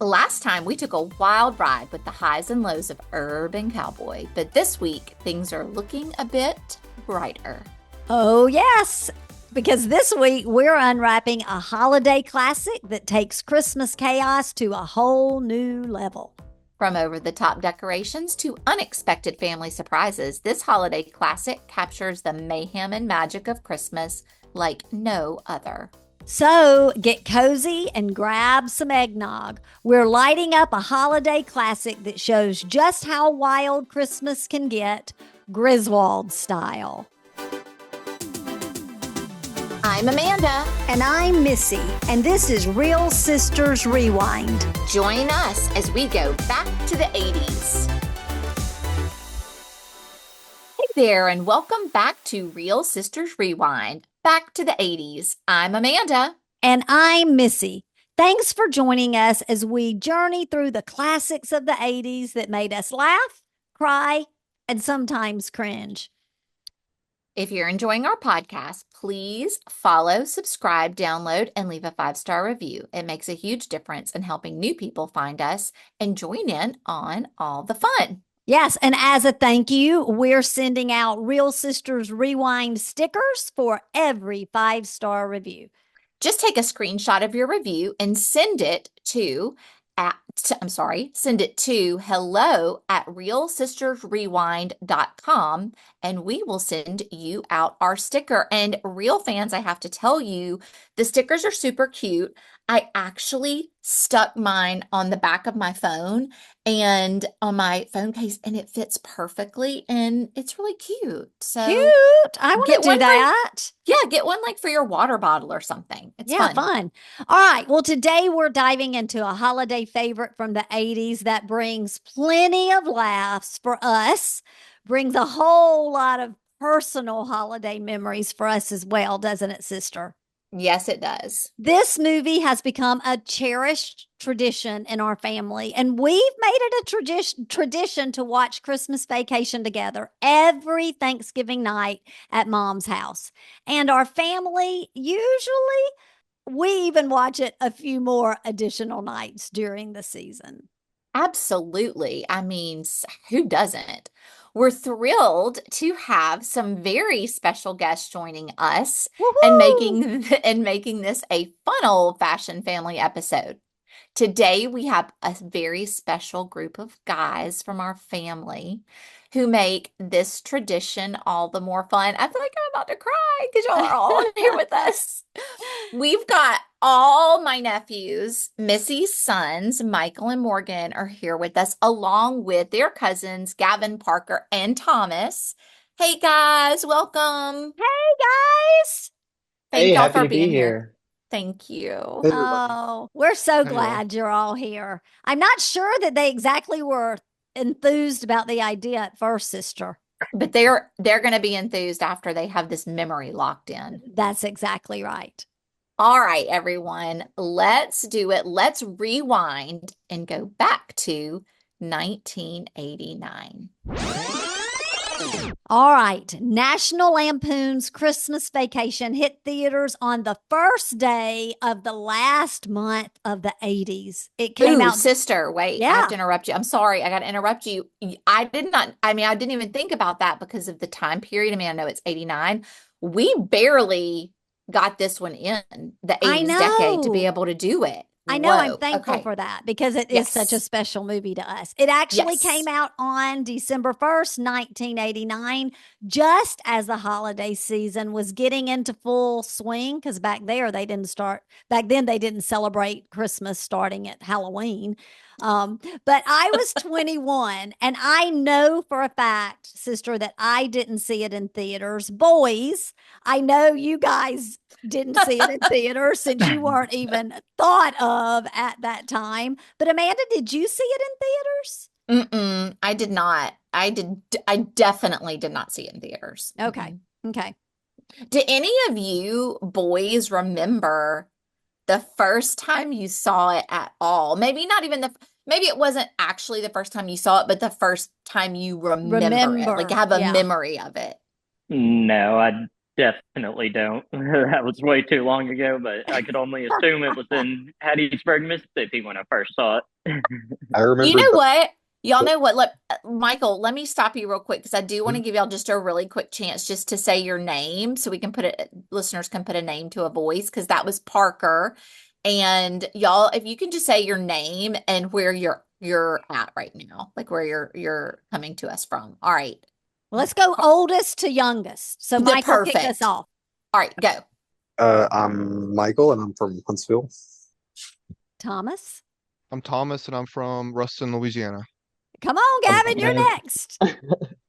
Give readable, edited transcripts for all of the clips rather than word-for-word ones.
Last time we took a wild ride with the highs and lows of Urban Cowboy, but this week things are looking a bit brighter. Oh, yes, because this week we're unwrapping a holiday classic that takes Christmas chaos to a whole new level. From over-the-top decorations to unexpected family surprises, this holiday classic captures the mayhem and magic of Christmas like no other. So get cozy and grab some eggnog. We're lighting up a holiday classic that shows just how wild Christmas can get, Griswold style. I'm Amanda. And I'm Missy, and this is Real Sisters Rewind. Join us as we go back to the 80s. Hey there, and welcome back to Real Sisters Rewind. Back to the 80s. I'm Amanda. And I'm Missy. Thanks for joining us as we journey through the classics of the 80s that made us laugh, cry, and sometimes cringe. If you're enjoying our podcast, please follow, subscribe, download, and leave a 5-star review. It makes a huge difference in helping new people find us and join in on all the fun. Yes, and as a thank you, we're sending out Real Sisters Rewind stickers for every 5-star review. Just take a screenshot of your review and send it to hello@realsistersrewind.com, and we will send you out our sticker. And real fans, I have to tell you, the stickers are super cute. I actually stuck mine on the back of my phone and on my phone case, and it fits perfectly, and it's really cute. So cute. I want to do that. Get one like for your water bottle or something. It's fun. All right. Well, today we're diving into a holiday favorite from the 80s that brings plenty of laughs for us, brings a whole lot of personal holiday memories for us as well, doesn't it, sister? Yes, it does. This movie has become a cherished tradition in our family, and we've made it a tradition to watch Christmas Vacation together every Thanksgiving night at Mom's house. And our family, usually, we even watch it a few more additional nights during the season. Absolutely. I mean, who doesn't? We're thrilled to have some very special guests joining us and making this a fun old-fashioned family episode. Today, we have a very special group of guys from our family who make this tradition all the more fun. I feel like I'm about to cry because y'all are all here with us. We've got all my nephews, Missy's sons, Michael and Morgan, are here with us, along with their cousins, Gavin, Parker, and Thomas. Hey, guys, welcome. Hey, guys. Thank y'all happy for to be being here. here. Thank you. Oh, we're so glad you're all here. I'm not sure that they exactly were enthused about the idea at first, sister. But they're going to be enthused after they have this memory locked in. That's exactly right. All right, everyone, let's do it. Let's rewind and go back to 1989. All right. National Lampoon's Christmas Vacation hit theaters on the first day of the last month of the 80s. It came out. Sister, wait, I have to interrupt you. I'm sorry. I got to interrupt you. I didn't even think about that because of the time period. I mean, I know it's 89. We barely got this one in the 80s decade to be able to do it. I know. I'm thankful for that because it is such a special movie to us. It actually came out on December 1st, 1989, just as the holiday season was getting into full swing, because back then they didn't celebrate Christmas starting at Halloween. But I was 21, and I know for a fact, sister, that I didn't see it in theaters. Boys, I know you guys didn't see it in theaters since you weren't even thought of at that time. But Amanda, did you see it in theaters? I did not. I definitely did not see it in theaters. Okay. Okay. Do any of you boys remember the first time you saw it at all? Maybe not even maybe it wasn't actually the first time you saw it, but the first time you remember it, like you have a memory of it. No, I definitely don't. That was way too long ago, but I could only assume it was in Hattiesburg, Mississippi when I first saw it. I You remember know the what? Y'all know what? Look, Michael, let me stop you real quick because I do want to Mhm. give y'all just a really quick chance just to say your name so we can put it, listeners can put a name to a voice because that was Parker. And y'all, if you can just say your name and where you're at right now, like where you're coming to us from. All right. Let's go oldest to youngest. So The Michael, kick us perfect. off. All right, go. I'm Michael and I'm from Huntsville. Thomas. I'm Thomas and I'm from Ruston, Louisiana. Come on, I'm Gavin, you're Gavin. next.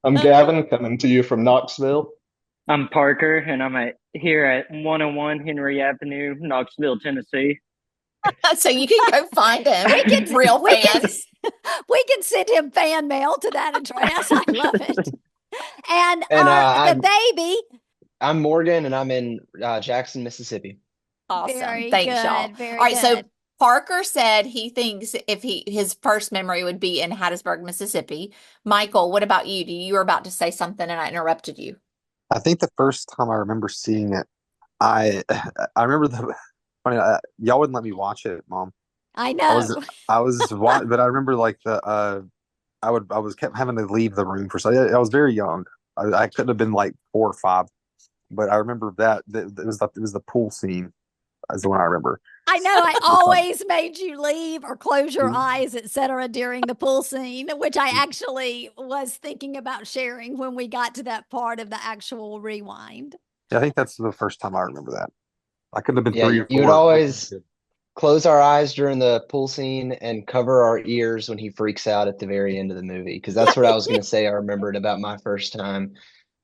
I'm Gavin, coming to you from Knoxville. I'm Parker, and here at 101 Henry Avenue, Knoxville, Tennessee. So you can go find him. We can Real we can fans. we can send him fan mail to that address. I love it. And And the baby. I'm Morgan, and I'm in Jackson, Mississippi. Awesome. Very Thanks, good. y'all. Very All right, so good. Parker said he thinks his first memory would be in Hattiesburg, Mississippi. Michael, what about you? You were about to say something and I interrupted you. I think the first time I remember seeing it, I I remember the funny. Y'all wouldn't let me watch it, Mom. I I was know. I was but I remember like I was kept having to leave the room for so I was very young. I could have been like 4 or 5, but I remember that it was the pool scene is the one I remember. I know. I always made you leave or close your Mhm. eyes, etc., during the pool scene, which I actually was thinking about sharing when we got to that part of the actual rewind. Yeah, I think that's the first time I remember that. I could have been Yeah, three or you would four. always close our eyes during the pool scene and cover our ears when he freaks out at the very end of the movie. Because that's what I was going to say. I remembered about my first time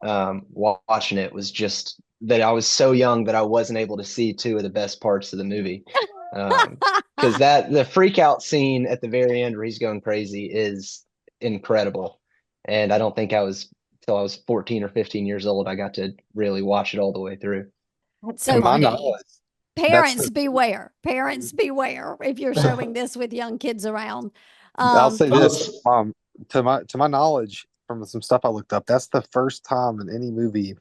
watching it was just that I was so young that I wasn't able to see two of the best parts of the movie. Because the freak out scene at the very end where he's going crazy is incredible. And I don't think I was till I was 14 or 15 years old, I got to really watch it all the way through. That's To So my funny. knowledge, that's parents the beware. Parents beware if you're showing this with young kids around. I'll say I this, was to my knowledge from some stuff I looked up, that's the first time in any movie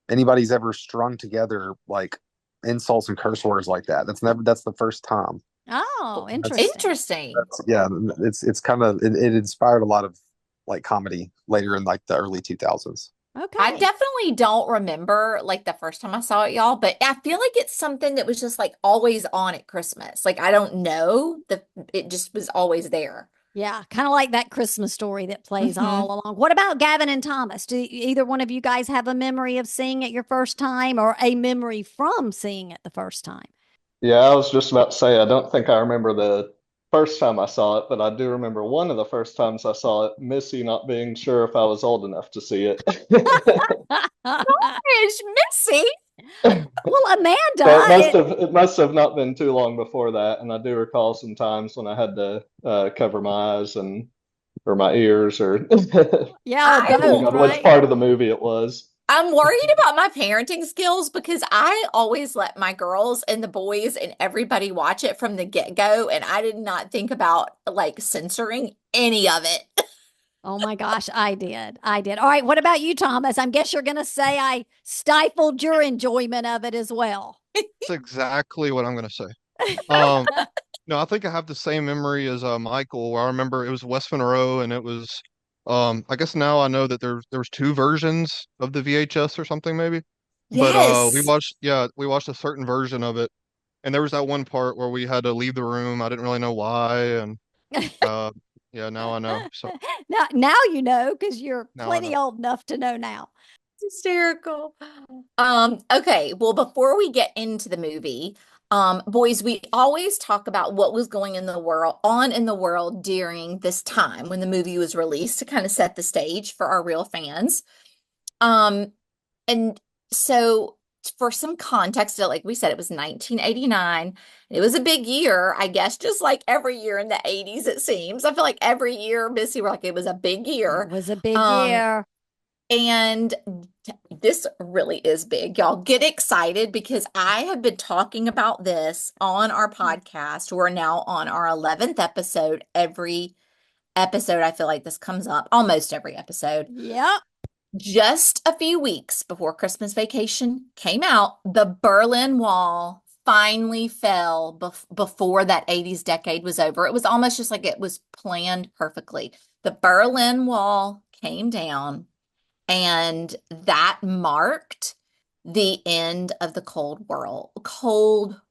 anybody's ever strung together like insults and curse words like that. That's the first time. Oh, That's, interesting. Interesting. yeah, it's kind of it inspired a lot of like comedy later in like the early 2000s. I Okay. definitely don't remember like the first time I saw it, y'all, but I feel like it's something that was just like always on at Christmas. Like I don't know that it just was always there. Yeah, kind of like that Christmas story that plays Hmm. all along. What about Gavin and Thomas? Do either one of you guys have a memory of seeing it your first time or a memory from seeing it the first time? Yeah, I was just about to say I don't think I remember the first time I saw it, but I do remember one of the first times I saw it, Missy not being sure if I was old enough to see it. It's Missy. Well, So Amanda, it must have not been too long before that, and I do recall some times when I had to cover my eyes and or my ears or yeah, or depending both, on which right? part of the movie it was. I'm worried about my parenting skills because I always let my girls and the boys and everybody watch it from the get-go, and I did not think about like censoring any of it. Oh my gosh, I did. I did. All right, what about you, Thomas? I guess you're going to say I stifled your enjoyment of it as well. That's exactly what I'm gonna say. Um, no, I think I have the same memory as Michael, where I remember it was West Monroe, and it was I guess now I know that there was two versions of the VHS or something maybe. But Yes. we watched a certain version of it, and there was that one part where we had to leave the room. I didn't really know why, and uh, yeah, now I know. So Now you know because you're now I know. plenty old enough to know now. Hysterical. Okay, well, before we get into the movie, boys, we always talk about what was going in the world during this time when the movie was released to kind of set the stage for our real fans. Um, and so for some context, like we said, it was 1989. It was a big year, I guess, just like every year in the 80s, it seems. I feel like every year, Missy, we're like, it was a big It year. was a big Um, year. and this really is big. Y'all get excited because I have been talking about this on our podcast. We're now on our 11th episode. Every episode, I feel like this comes up almost every episode. Yep. Just a few weeks before Christmas Vacation came out, the Berlin Wall finally fell before that 80s decade was over. It was almost just like it was planned perfectly. The Berlin Wall came down, and that marked the end of the Cold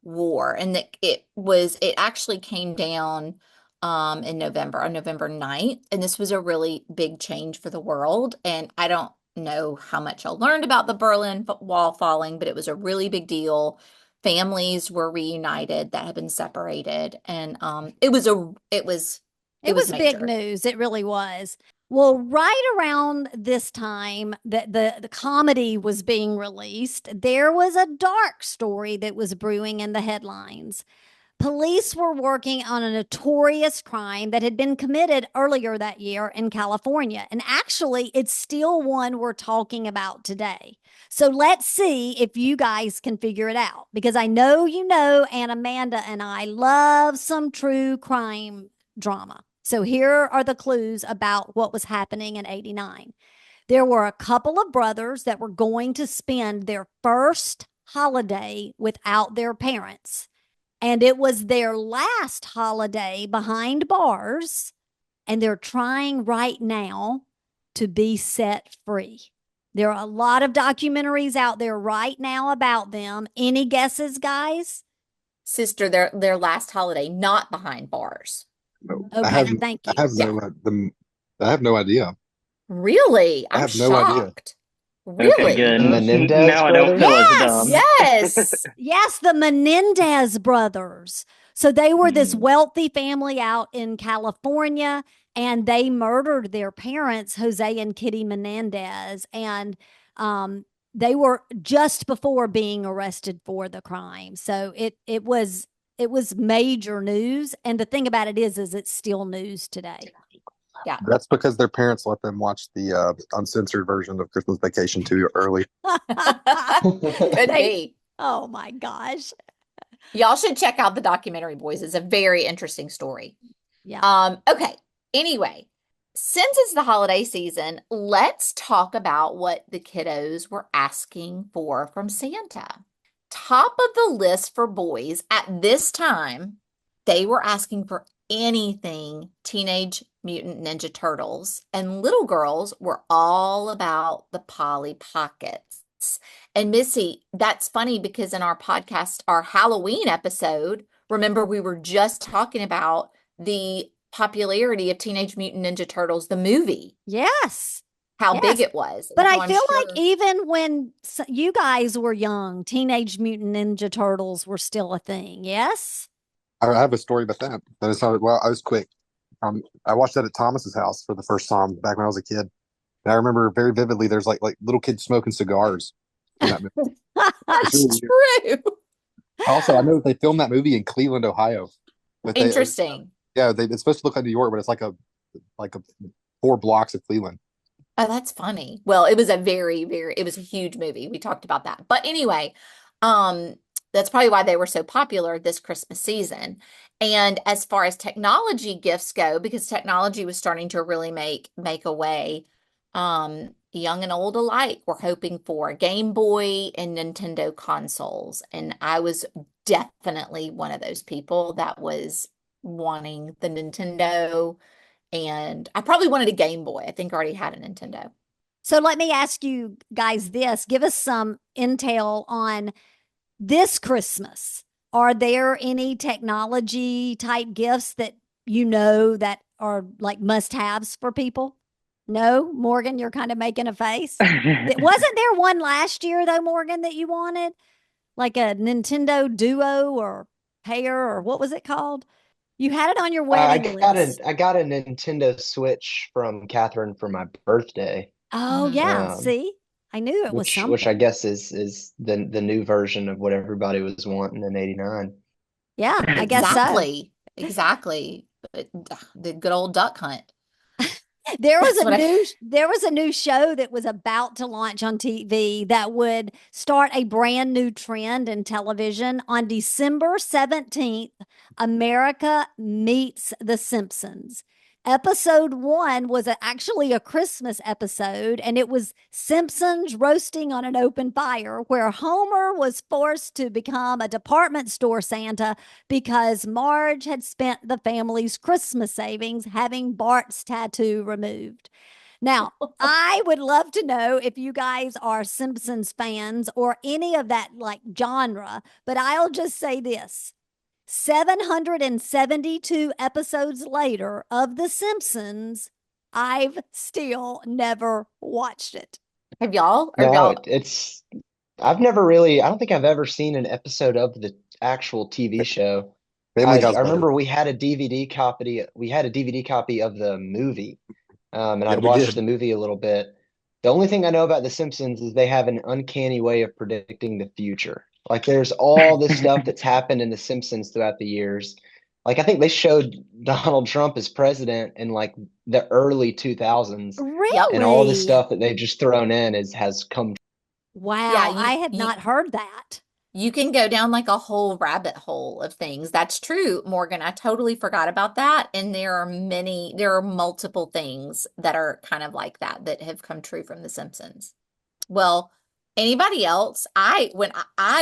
War. And it actually came down in November, on November 9th. And this was a really big change for the world. And I don't know how much I learned about the Berlin Wall falling, but it was a really big deal. Families were reunited that had been separated. And it was big major. news. It really was. Well, right around this time that the comedy was being released, there was a dark story that was brewing in the headlines. Police were working on a notorious crime that had been committed earlier that year in California. And actually, it's still one we're talking about today. So let's see if you guys can figure it out, because I know you know, and Amanda and I love some true crime drama. So here are the clues about what was happening in 89. There were a couple of brothers that were going to spend their first holiday without their parents. And it was their last holiday behind bars, and they're trying right now to be set free. There are a lot of documentaries out there right now about them. Any guesses, guys? Sister, their last holiday, not behind bars. No, Okay, thank you. I have no idea. Really? I'm have no idea. shocked. Okay, Really? good. Menendez Now I don't feel as dumb. Yes. Yes, the Menendez brothers. So they were this wealthy family out in California, and they murdered their parents, Jose and Kitty Menendez. And they were just before being arrested for the crime. So it was major news. And the thing about it is it's still news today. Yeah. That's because their parents let them watch the uncensored version of Christmas Vacation too early. Could be. Oh my gosh. Y'all should check out the documentary, boys. It's a very interesting story. Yeah. Okay. Anyway, since it's the holiday season, let's talk about what the kiddos were asking for from Santa. Top of the list for boys at this time, they were asking for anything Teenage Mutant Ninja Turtles, and little girls were all about the Polly Pockets. And Missy, that's funny because in our podcast, our Halloween episode, remember we were just talking about the popularity of Teenage Mutant Ninja Turtles, the movie. Yes. How big it was. But I feel like even when you guys were young, Teenage Mutant Ninja Turtles were still a thing. Yes? I have a story about that. I was quick. I watched that at Thomas's house for the first time back when I was a kid. And I remember very vividly there's like little kids smoking cigars in that movie. That's true. Also, I know that they filmed that movie in Cleveland, Ohio. Interesting. It's supposed to look like New York, but it's like a 4 blocks of Cleveland. Oh, that's funny. Well, it was a it was a huge movie. We talked about that. But anyway, that's probably why they were so popular this Christmas season. And as far as technology gifts go, because technology was starting to really make a way, young and old alike were hoping for Game Boy and Nintendo consoles. And I was definitely one of those people that was wanting the Nintendo. And I probably wanted a Game Boy. I think I already had a Nintendo. So let me ask you guys this. Give us some intel on this Christmas. Are there any technology type gifts that you know that are like must-haves for people? No? Morgan, you're kind of making a face. Wasn't there one last year, though, Morgan, that you wanted? Like a Nintendo Duo or Pair, or what was it called? You had it on your wedding list. I got a Nintendo Switch from Catherine for my birthday. Oh, yeah. See? I knew it was something. Which I guess is the new version of what everybody was wanting in 89. Yeah, I guess so. Exactly. The good old duck hunt. There was a new show that was about to launch on TV that would start a brand new trend in television on December 17th. America Meets the Simpsons. Episode 1 was actually a Christmas episode, and it was Simpsons roasting on an open fire, where Homer was forced to become a department store Santa because Marge had spent the family's Christmas savings having Bart's tattoo removed. Now, I would love to know if you guys are Simpsons fans or any of that like genre, but I'll just say this. 772 episodes later of The Simpsons, I've still never watched it. Have y'all? Or No, y'all? I've never really, I don't think I've ever seen an episode of the actual TV show. Family Guy's I better. remember we had a DVD copy of the movie. And Yeah, I'd we watched did. the movie a little bit. The only thing I know about The Simpsons is they have an uncanny way of predicting the future. Like there's all this stuff that's happened in The Simpsons throughout the years. Like I think they showed Donald Trump as president in like the early 2000s, Yep. and all this Really? stuff that they've just thrown in has come. Wow, Yeah, I had not heard that. you can go down like a whole rabbit hole of things. That's true, Morgan. I totally forgot about that. And there are multiple things that are kind of like that have come true from The Simpsons. Well, anybody else?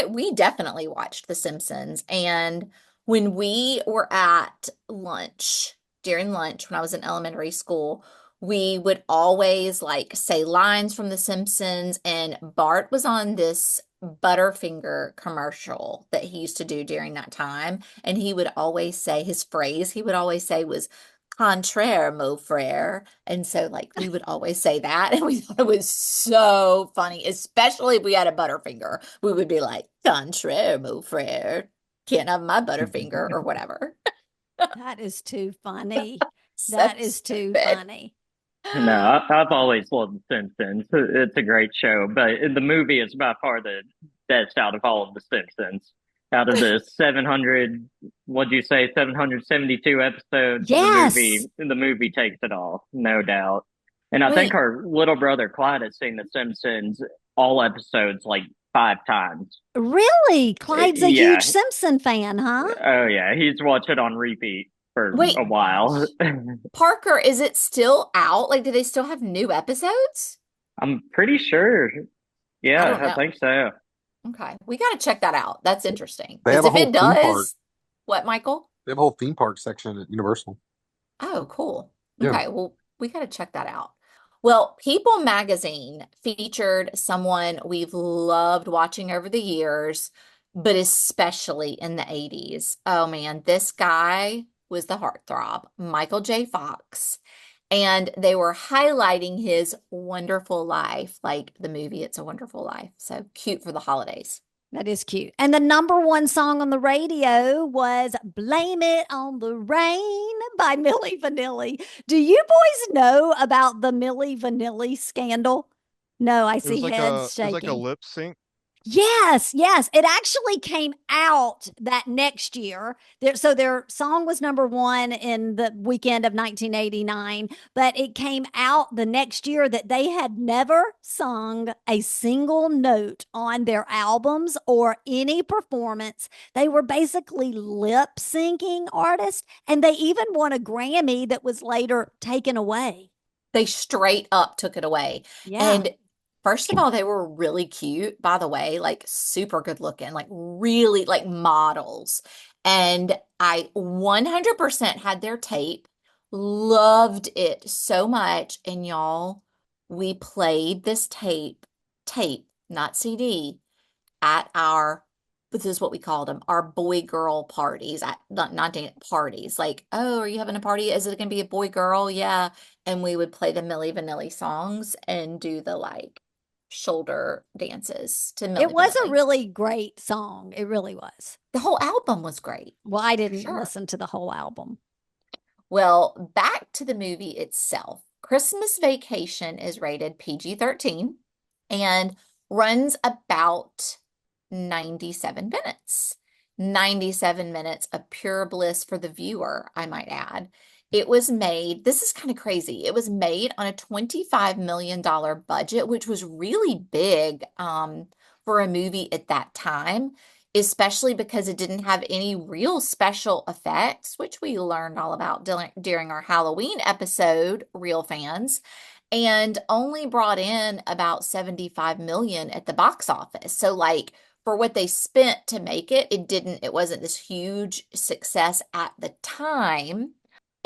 We definitely watched The Simpsons. And when we were at lunch, during lunch, when I was in elementary school, we would always like say lines from The Simpsons. And Bart was on this Butterfinger commercial that he used to do during that time. And he would always say his phrase, he would always say was contraire, mon frere. And so like we would always say that. And we thought it was so funny, especially if we had a Butterfinger. We would be like, contraire, mon frere. Can't have my Butterfinger or whatever. That is too funny. So That is too stupid. funny. No, I've always loved The Simpsons. It's a great show, but in the movie, it's by far the best out of all of The Simpsons. Out of the 700, what'd you say, 772 episodes, Yes. the movie takes it all, no doubt. And I think Wait, our little brother Clyde has seen The Simpsons all episodes like 5 times. Really? Clyde's a huge Yeah. Simpson fan, huh? Oh, yeah. He's watched it on repeat for wait, a while. Parker, is it still out? Like, do they still have new episodes? I'm pretty sure. I Yeah, don't I know. think so. Okay, we got to check that out. That's interesting. They Because have a if whole it theme park. does, what, Michael? They have a whole theme park section at Universal. Oh, cool. Yeah. Okay, well, we got to check that out. Well, People magazine featured someone we've loved watching over the years, but especially in the 80s. Oh man, this guy was the heartthrob, Michael J. Fox. And they were highlighting his wonderful life, like the movie It's a Wonderful Life. So cute for the holidays. That is cute. And the number one song on the radio was Blame It on the Rain by Milli Vanilli. Do you boys know about the Milli Vanilli scandal? No, I see heads it was like a shaking. lip sync. Yes, yes. It actually came out that next year. So their song was number one in the weekend of 1989, but it came out the next year that they had never sung a single note on their albums or any performance. They were basically lip syncing artists, and they even won a Grammy that was later taken away. They straight up took it away. Yeah. And first of all, they were really cute, by the way, like super good looking, like really like models. And I 100% had their tape, loved it so much. And y'all, we played this tape, not CD, at this is what we called them, our boy girl parties, not parties. Like, oh, are you having a party? Is it going to be a boy girl? Yeah. And we would play the Milli Vanilli songs and do the like shoulder dances to Milli It was a Vanilli. really great song. It really was. The whole album was great. Well, I didn't Sure. listen to the whole album. Well, back to the movie itself. Christmas Vacation is rated PG-13 and runs about 97 minutes. 97 minutes of pure bliss for the viewer, I might add. It was made, this is kind of crazy. It was made on a $25 million budget, which was really big for a movie at that time. especially because it didn't have any real special effects, which we learned all about during our Halloween episode, Real Fans, and only brought in about 75 million at the box office. So like for what they spent to make it, it wasn't this huge success at the time.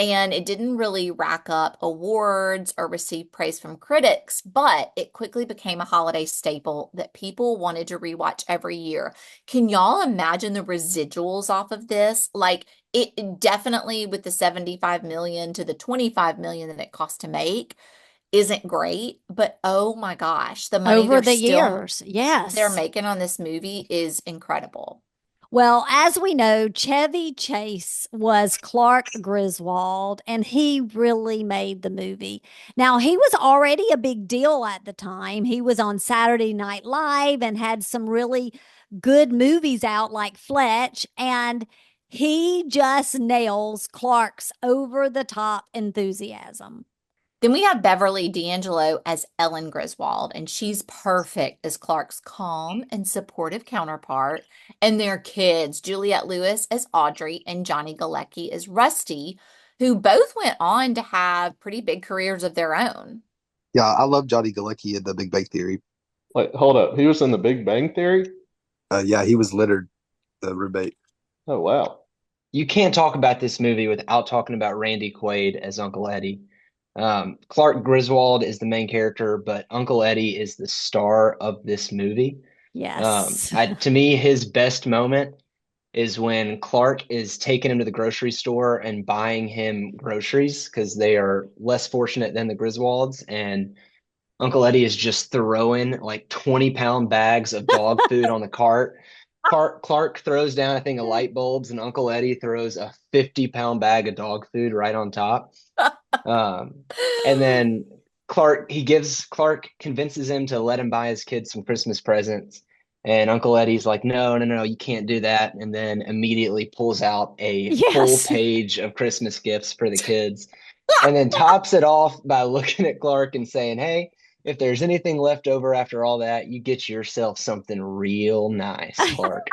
And it didn't really rack up awards or receive praise from critics, but it quickly became a holiday staple that people wanted to rewatch every year. Can y'all imagine the residuals off of this? Like it definitely with the 75 million to the 25 million that it cost to make isn't great, but oh my gosh, the money Over the years, yes. they're making on this movie is incredible. Well, as we know, Chevy Chase was Clark Griswold, and he really made the movie. Now, he was already a big deal at the time. He was on Saturday Night Live and had some really good movies out like Fletch, and he just nails Clark's over the top enthusiasm. Then we have Beverly D'Angelo as Ellen Griswold, and she's perfect as Clark's calm and supportive counterpart. And their kids, Juliette Lewis as Audrey and Johnny Galecki as Rusty, who both went on to have pretty big careers of their own. Yeah, I love Johnny Galecki in The Big Bang Theory. Wait, hold up. He was in The Big Bang Theory? Yeah, he was Leonard, the roommate. Oh, wow. You can't talk about this movie without talking about Randy Quaid as Uncle Eddie. Clark Griswold is the main character, but Uncle Eddie is the star of this movie. Yes. To me, his best moment is when Clark is taking him to the grocery store and buying him groceries because they are less fortunate than the Griswolds. And Uncle Eddie is just throwing like 20-pound bags of dog food on the cart. Clark throws down a thing of light bulbs, and Uncle Eddie throws a 50-pound bag of dog food right on top. And then Clark convinces him to let him buy his kids some Christmas presents. And Uncle Eddie's like, no, you can't do that. And then immediately pulls out a full page of Christmas gifts for the kids. And then tops it off by looking at Clark and saying, hey, if there's anything left over after all that, you get yourself something real nice, Clark.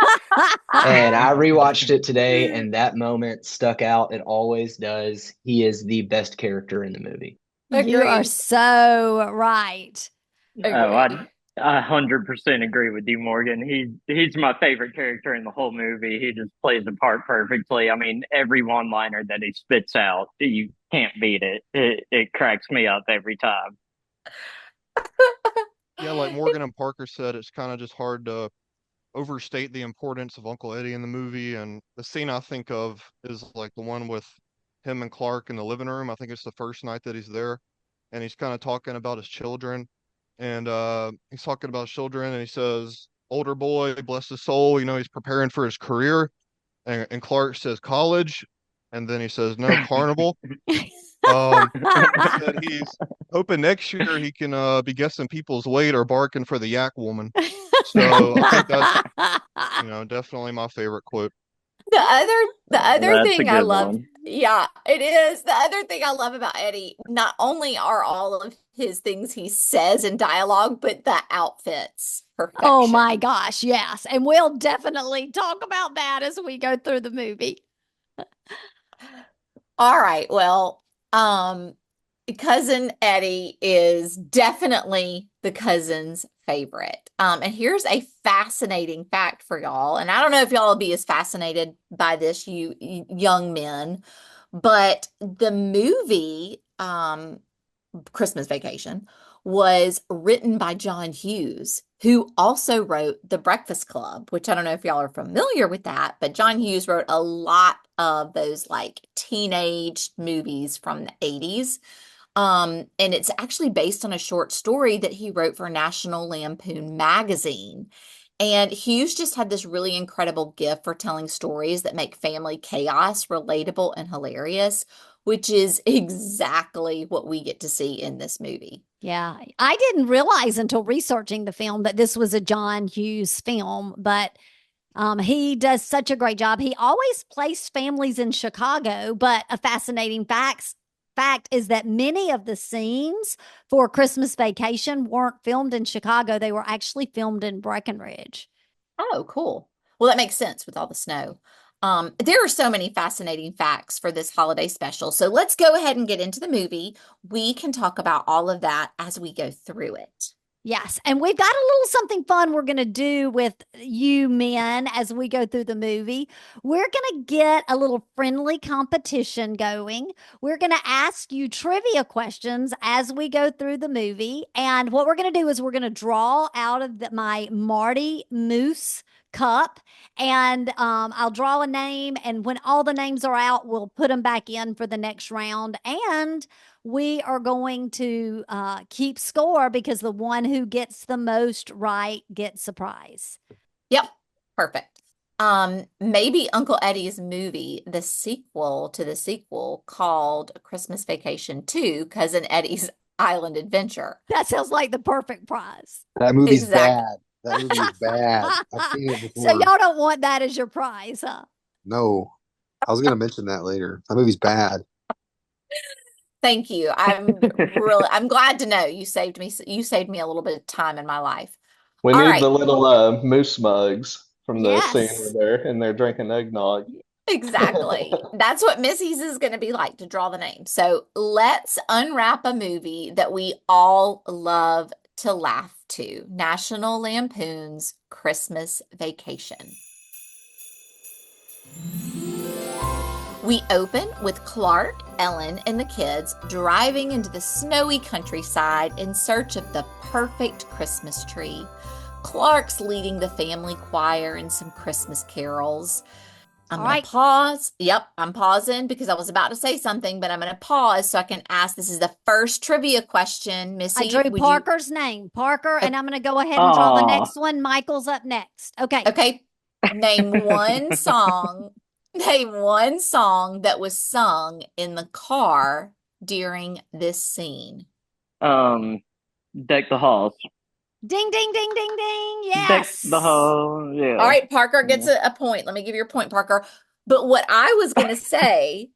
And I rewatched it today, and that moment stuck out. It always does. He is the best character in the movie. You are so right. Oh, I 100% agree with you, Morgan. He's my favorite character in the whole movie. He just plays the part perfectly. I mean, every one-liner that he spits out, you can't beat it. It cracks me up every time. Yeah, like Morgan and Parker said, it's kind of just hard to overstate the importance of Uncle Eddie in the movie. And the scene I think of is like the one with him and Clark in the living room. I think it's the first night that he's there, and he's kind of talking about his children. And he's talking about his children, and he says, older boy, bless his soul, he's preparing for his career. And Clark says college, and then he says, no, carnival. That he's hoping next year he can be guessing people's weight or barking for the yak woman. So I think that's definitely my favorite quote. The other thing I love, one. Yeah, it is. The other thing I love about Eddie, not only are all of his things he says in dialogue, but the outfits. Perfection. Oh my gosh, yes. And we'll definitely talk about that as we go through the movie. All right. Well, Cousin Eddie is definitely the cousin's favorite. And here's a fascinating fact for y'all. And I don't know if y'all will be as fascinated by this, you young men, but the movie Christmas Vacation was written by John Hughes, who also wrote The Breakfast Club, which I don't know if y'all are familiar with that, but John Hughes wrote a lot of those like teenage movies from the 80s. And it's actually based on a short story that he wrote for National Lampoon magazine. And Hughes just had this really incredible gift for telling stories that make family chaos relatable and hilarious, which is exactly what we get to see in this movie. Yeah, I didn't realize until researching the film that this was a John Hughes film, but he does such a great job. He always placed families in Chicago, but a fascinating fact is that many of the scenes for Christmas Vacation weren't filmed in Chicago. They were actually filmed in Breckenridge. Oh, cool. Well, that makes sense with all the snow. There are so many fascinating facts for this holiday special. So let's go ahead and get into the movie. We can talk about all of that as we go through it. Yes. And we've got a little something fun we're going to do with you men as we go through the movie. We're going to get a little friendly competition going. We're going to ask you trivia questions as we go through the movie. And what we're going to do is we're going to draw out of my Marty Moose cup, and I'll draw a name, and when all the names are out, we'll put them back in for the next round, and we are going to keep score because the one who gets the most right gets a prize. Yep, perfect. Maybe Uncle Eddie's movie, the sequel to the sequel called Christmas Vacation 2, Cousin Eddie's Island Adventure. That sounds like the perfect prize. That movie's bad. That movie is bad. I've seen it before. So y'all don't want that as your prize, huh? No. I was going to mention that later. That movie's bad. Thank you. I'm glad to know you saved me a little bit of time in my life. We All need right. the little moose mugs from the Yes. scene where they're drinking eggnog. Exactly. That's what Missy's is going to be like, to draw the name. So let's unwrap a movie that we all love to laugh to. National Lampoon's Christmas Vacation. We open with Clark, Ellen, and the kids driving into the snowy countryside in search of the perfect Christmas tree. Clark's leading the family choir in some Christmas carols. I'm going to pause. Yep, I'm pausing because I was about to say something, but I'm going to pause so I can ask. This is the first trivia question, Missy. I drew Parker's name, Parker, and I'm going to go ahead and draw the next one. Michael's up next. Okay. Okay. Name one song. Name one song that was sung in the car during this scene. Deck the halls. Ding, ding, ding, ding, ding. Yes. Deck the hall. Yeah. All right, Parker gets a point. Let me give you a point, Parker. But what I was going to say,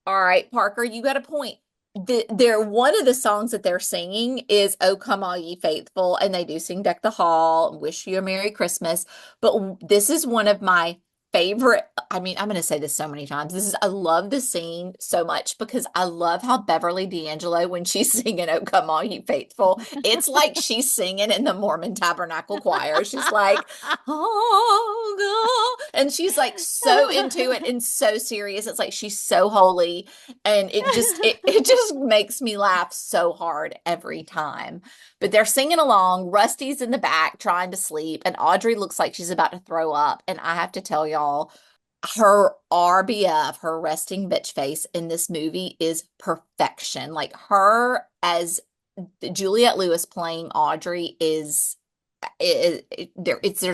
all right, Parker, you got a point. One of the songs that they're singing is "Oh Come All Ye Faithful," and they do sing "Deck the Hall," "Wish You a Merry Christmas." But this is one of my favorite. I mean, I'm going to say this so many times. I love the scene so much because I love how Beverly D'Angelo, when she's singing "Oh Come All Ye Faithful," it's like she's singing in the Mormon Tabernacle Choir. She's like, "Oh God," and she's like so into it and so serious. It's like she's so holy, and it just makes me laugh so hard every time. But they're singing along. Rusty's in the back trying to sleep, and Audrey looks like she's about to throw up. And I have to tell y'all, her RBF, her resting bitch face in this movie is perfection. Like, her as Juliette Lewis playing Audrey there's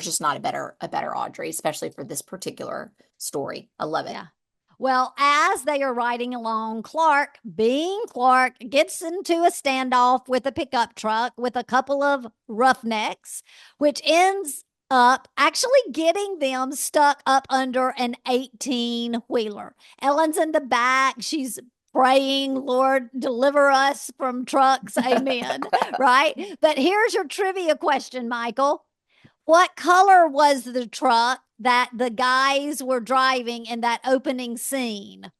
just not a better Audrey, especially for this particular story. I love it. Yeah. Well, as they are riding along, Clark, being Clark, gets into a standoff with a pickup truck with a couple of roughnecks, which ends up actually getting them stuck up under an 18-wheeler. Ellen's in the back. She's praying, "Lord, deliver us from trucks." Amen. Right? But here's your trivia question, Michael. What color was the truck that the guys were driving in that opening scene?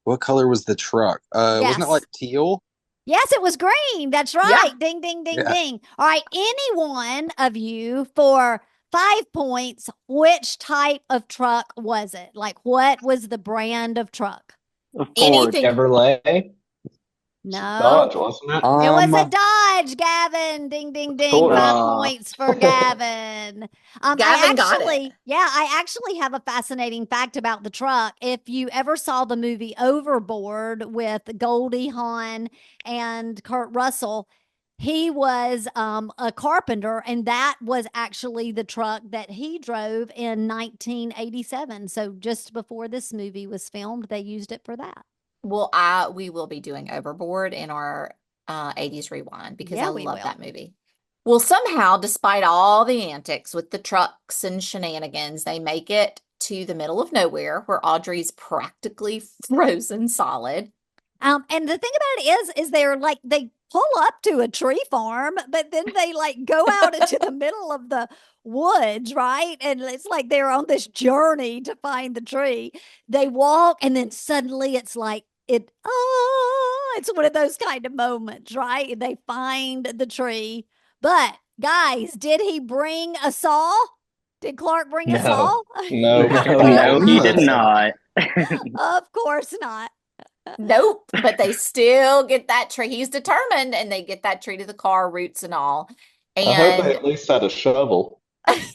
What color was the truck? Wasn't it like teal? Yes, it was green. That's right. Yeah. Ding, ding, ding, ding. All right. Any one of you, for 5 points, which type of truck was it? Like, what was the brand of truck? Ford. Anything. Chevrolet. No. Dodge, wasn't it? It was a Dodge, Gavin. Ding, ding, ding. Cool. 5 points for Gavin. Gavin got it. Yeah, I actually have a fascinating fact about the truck. If you ever saw the movie Overboard with Goldie Hawn and Kurt Russell, he was a carpenter, and that was actually the truck that he drove in 1987. So just before this movie was filmed, they used it for that. Well, we will be doing Overboard in our 80s Rewind because I love that movie. Well, somehow, despite all the antics with the trucks and shenanigans, they make it to the middle of nowhere where Audrey's practically frozen solid. And the thing about it is they're like, they pull up to a tree farm, but then they like go out into the middle of the woods, right? And it's like they're on this journey to find the tree. They walk, and then suddenly it's like it's one of those kind of moments, right? They find the tree. But guys, did he bring a saw? Did Clark bring a saw? No, No, he did not. Of course not. Nope. But they still get that tree. He's determined, and they get that tree to the car, roots and all. I hope they And at least had a shovel.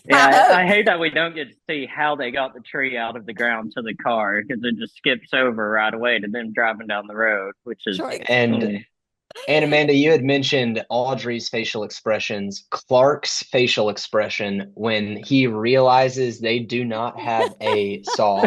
Yeah, I hate that we don't get to see how they got the tree out of the ground to the car because it just skips over right away to them driving down the road, which is True. And Amanda, you had mentioned Audrey's facial expressions. Clark's facial expression when he realizes they do not have a saw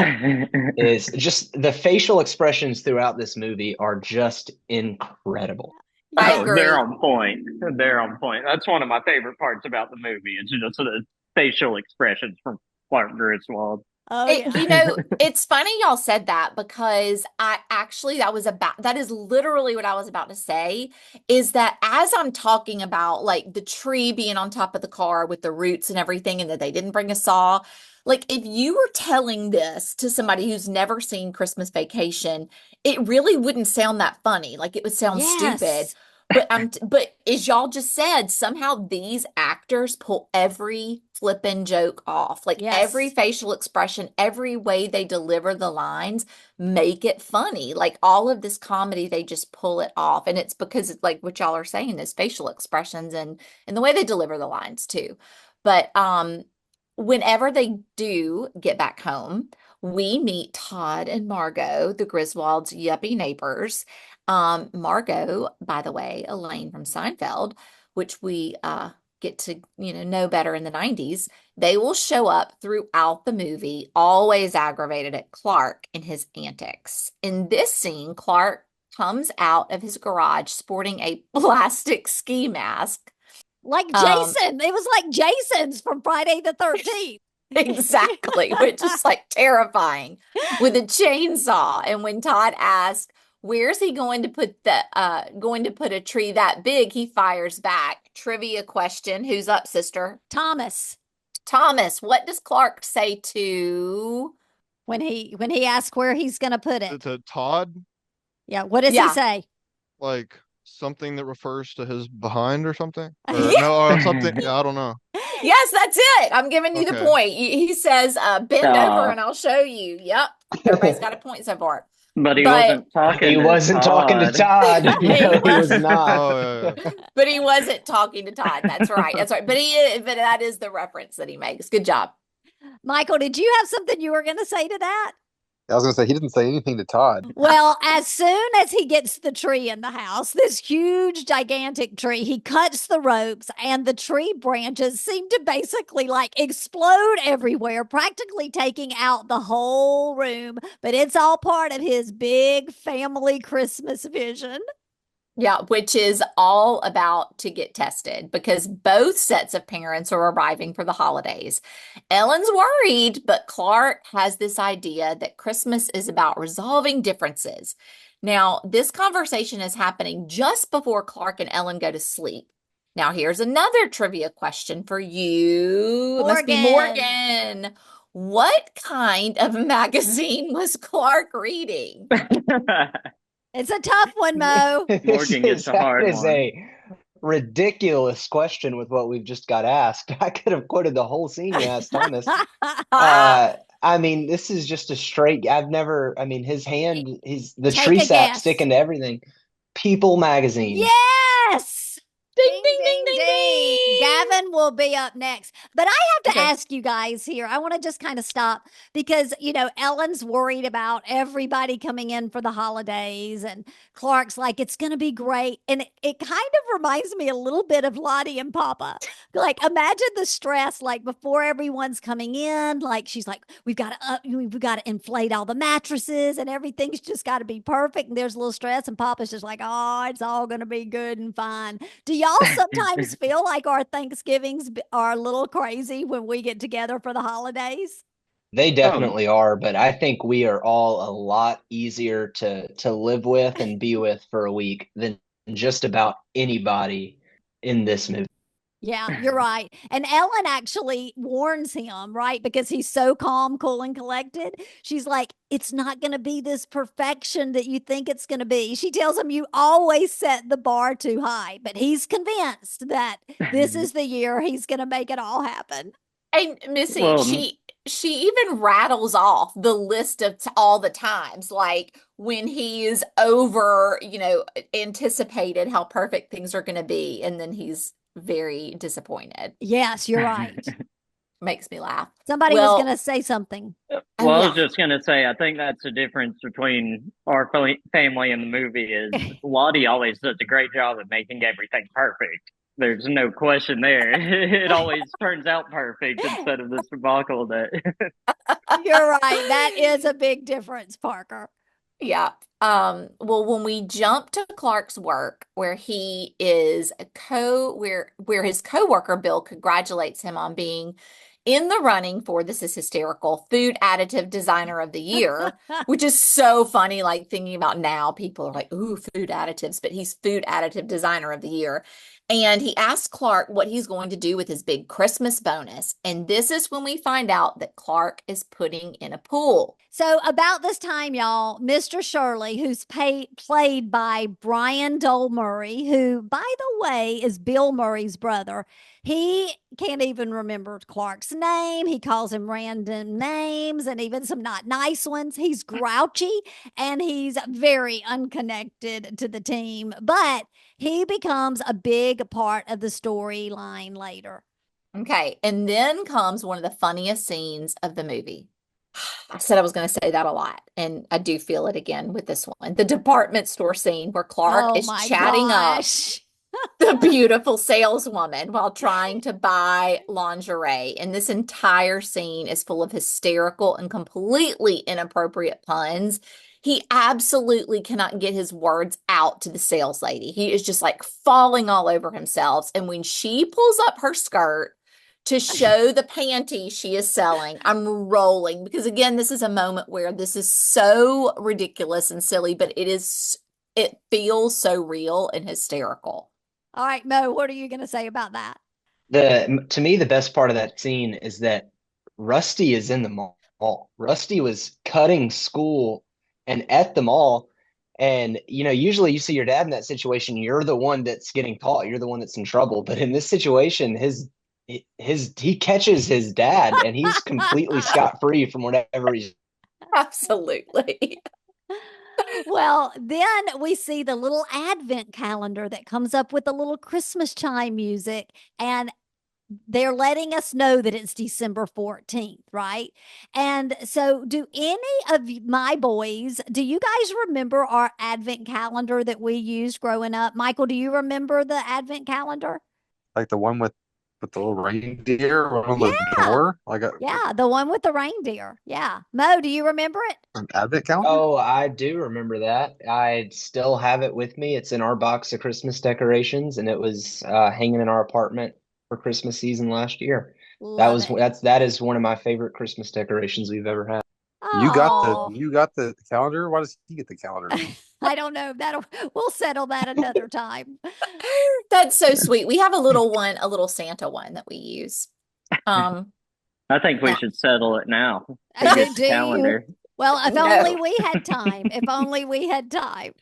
is just the facial expressions throughout this movie are just incredible. I agree. They're on point. They're on point. That's one of my favorite parts about the movie. It's just the facial expressions from Clark Griswold. Oh, yeah. You know, it's funny y'all said that because that is literally what I was about to say, is that as I'm talking about like the tree being on top of the car with the roots and everything, and that they didn't bring a saw, like if you were telling this to somebody who's never seen Christmas Vacation, it really wouldn't sound that funny. Like it would sound stupid. But as y'all just said, somehow these actors pull every flippin' joke off. Like every facial expression, every way they deliver the lines, make it funny. Like all of this comedy, they just pull it off. And it's because it's like what y'all are saying is facial expressions and the way they deliver the lines too. But whenever they do get back home, we meet Todd and Margot, the Griswolds' yuppie neighbors. Margot, by the way, Elaine from Seinfeld, which we get to know better in the 90s. They will show up throughout the movie, always aggravated at Clark and his antics. In this scene, Clark comes out of his garage sporting a plastic ski mask. Like Jason. It was like Jason's from Friday the 13th. Exactly, which is like terrifying, with a chainsaw. And when Todd asks, where's he going to put a tree that big, he fires back. Trivia question. Who's up, sister? Thomas. What does Clark say to when he asks where he's going to put it? To Todd? Yeah. What does he say? Like something that refers to his behind or something? Or something. Yeah, I don't know. Yes, that's it. I'm giving you the point. He says, bend over and I'll show you. Yep. Everybody's got a point so far. But he wasn't talking to Todd. No, he was not. Oh, yeah. But he wasn't talking to Todd. That's right. But but that is the reference that he makes. Good job. Michael, did you have something you were going to say to that? I was going to say, he didn't say anything to Todd. Well, as soon as he gets the tree in the house, this huge, gigantic tree, he cuts the ropes and the tree branches seem to basically like explode everywhere, practically taking out the whole room. But it's all part of his big family Christmas vision. Yeah, which is all about to get tested because both sets of parents are arriving for the holidays. Ellen's worried, but Clark has this idea that Christmas is about resolving differences. Now, this conversation is happening just before Clark and Ellen go to sleep. Now, here's another trivia question for you. It must be Morgan. What kind of magazine was Clark reading? It's a tough one, Mo. Morgan gets a hard one. That is a ridiculous question with what we've just got asked. I could have quoted the whole scene you asked Thomas. I mean, this is just a straight. His hand, the tree sap sticking to everything. People magazine. Yes. Ding, ding, ding, ding, ding. Gavin will be up next. But I have to ask you guys here. I want to just kind of stop because, Ellen's worried about everybody coming in for the holidays. And Clark's like, it's going to be great. And it kind of reminds me a little bit of Lottie and Papa. Like, imagine the stress, like before everyone's coming in, like she's like, we've got to inflate all the mattresses and everything's just got to be perfect. And there's a little stress. And Papa's just like, oh, it's all going to be good and fine. Do y'all sometimes feel like our Thanksgivings are a little crazy when we get together for the holidays? They definitely are, but I think we are all a lot easier to live with and be with for a week than just about anybody in this movie. Yeah, you're right. And Ellen actually warns him, right? Because he's so calm, cool, and collected. She's like, it's not going to be this perfection that you think it's going to be. She tells him, you always set the bar too high. But he's convinced that this is the year he's going to make it all happen. And Missy, Well, she even rattles off the list of all the times, like when he is over, anticipated how perfect things are going to be, and then he's very disappointed. Yes, you're right. Makes me laugh. Somebody was going to Well, say something. oh well, I was yeah. just gonna say, I think that's the difference between our family and the movie is Lottie always does a great job of making everything perfect. There's no question there. It always turns out perfect instead of this debacle that. You're right. That is a big difference, Parker. Yeah. Well, when we jump to Clark's work, where he is where his coworker Bill congratulates him on being in the running for, this is hysterical, food additive designer of the year, which is so funny. Like thinking about now, people are like, ooh, food additives, but he's food additive designer of the year. And he asks Clark what he's going to do with his big Christmas bonus. And this is when we find out that Clark is putting in a pool. So about this time, y'all, Mr. Shirley, who's played by Brian Dole Murray, who, by the way, is Bill Murray's brother, he can't even remember Clark's name. He calls him random names and even some not nice ones. He's grouchy and he's very unconnected to the team, but he becomes a big part of the storyline later. Okay. And then comes one of the funniest scenes of the movie. I said I was going to say that a lot, and I do feel it again with this one. The department store scene where Clark Oh is my chatting gosh. up the beautiful saleswoman while trying to buy lingerie. And this entire scene is full of hysterical and completely inappropriate puns. He absolutely cannot get his words out to the sales lady. He is just like falling all over himself. And when she pulls up her skirt to show the panty she is selling, I'm rolling because again, this is a moment where this is so ridiculous and silly, but it feels so real and hysterical. All right, Mo, what are you going to say about that? To me, the best part of that scene is that Rusty is in the mall. Rusty was cutting school and at the mall. And, usually you see your dad in that situation, you're the one that's getting caught. You're the one that's in trouble. But in this situation, he catches his dad and he's completely scot-free from whatever he's. Absolutely. Well, then we see the little advent calendar that comes up with the little Christmas chime music, and they're letting us know that it's December 14th, right? And so, do any of my boys, do you guys remember our advent calendar that we used growing up? Michael, do you remember the advent calendar? Like the one with the little reindeer on the Yeah. door, Yeah, the one with the reindeer. Yeah. Mo, do you remember it? an advent calendar. Oh, I do remember that. I still have it with me. It's in our box of Christmas decorations, and it was hanging in our apartment for Christmas season last year. Love it. That is one of my favorite Christmas decorations we've ever had. Oh, You got the calendar. Why does he get the calendar? I don't know. We'll settle that another time. That's so sweet. We have a little Santa one that we use. I think we Yeah. should settle it now. Who Do gets the you? calendar? Well, if No. only we had time. If only we had time.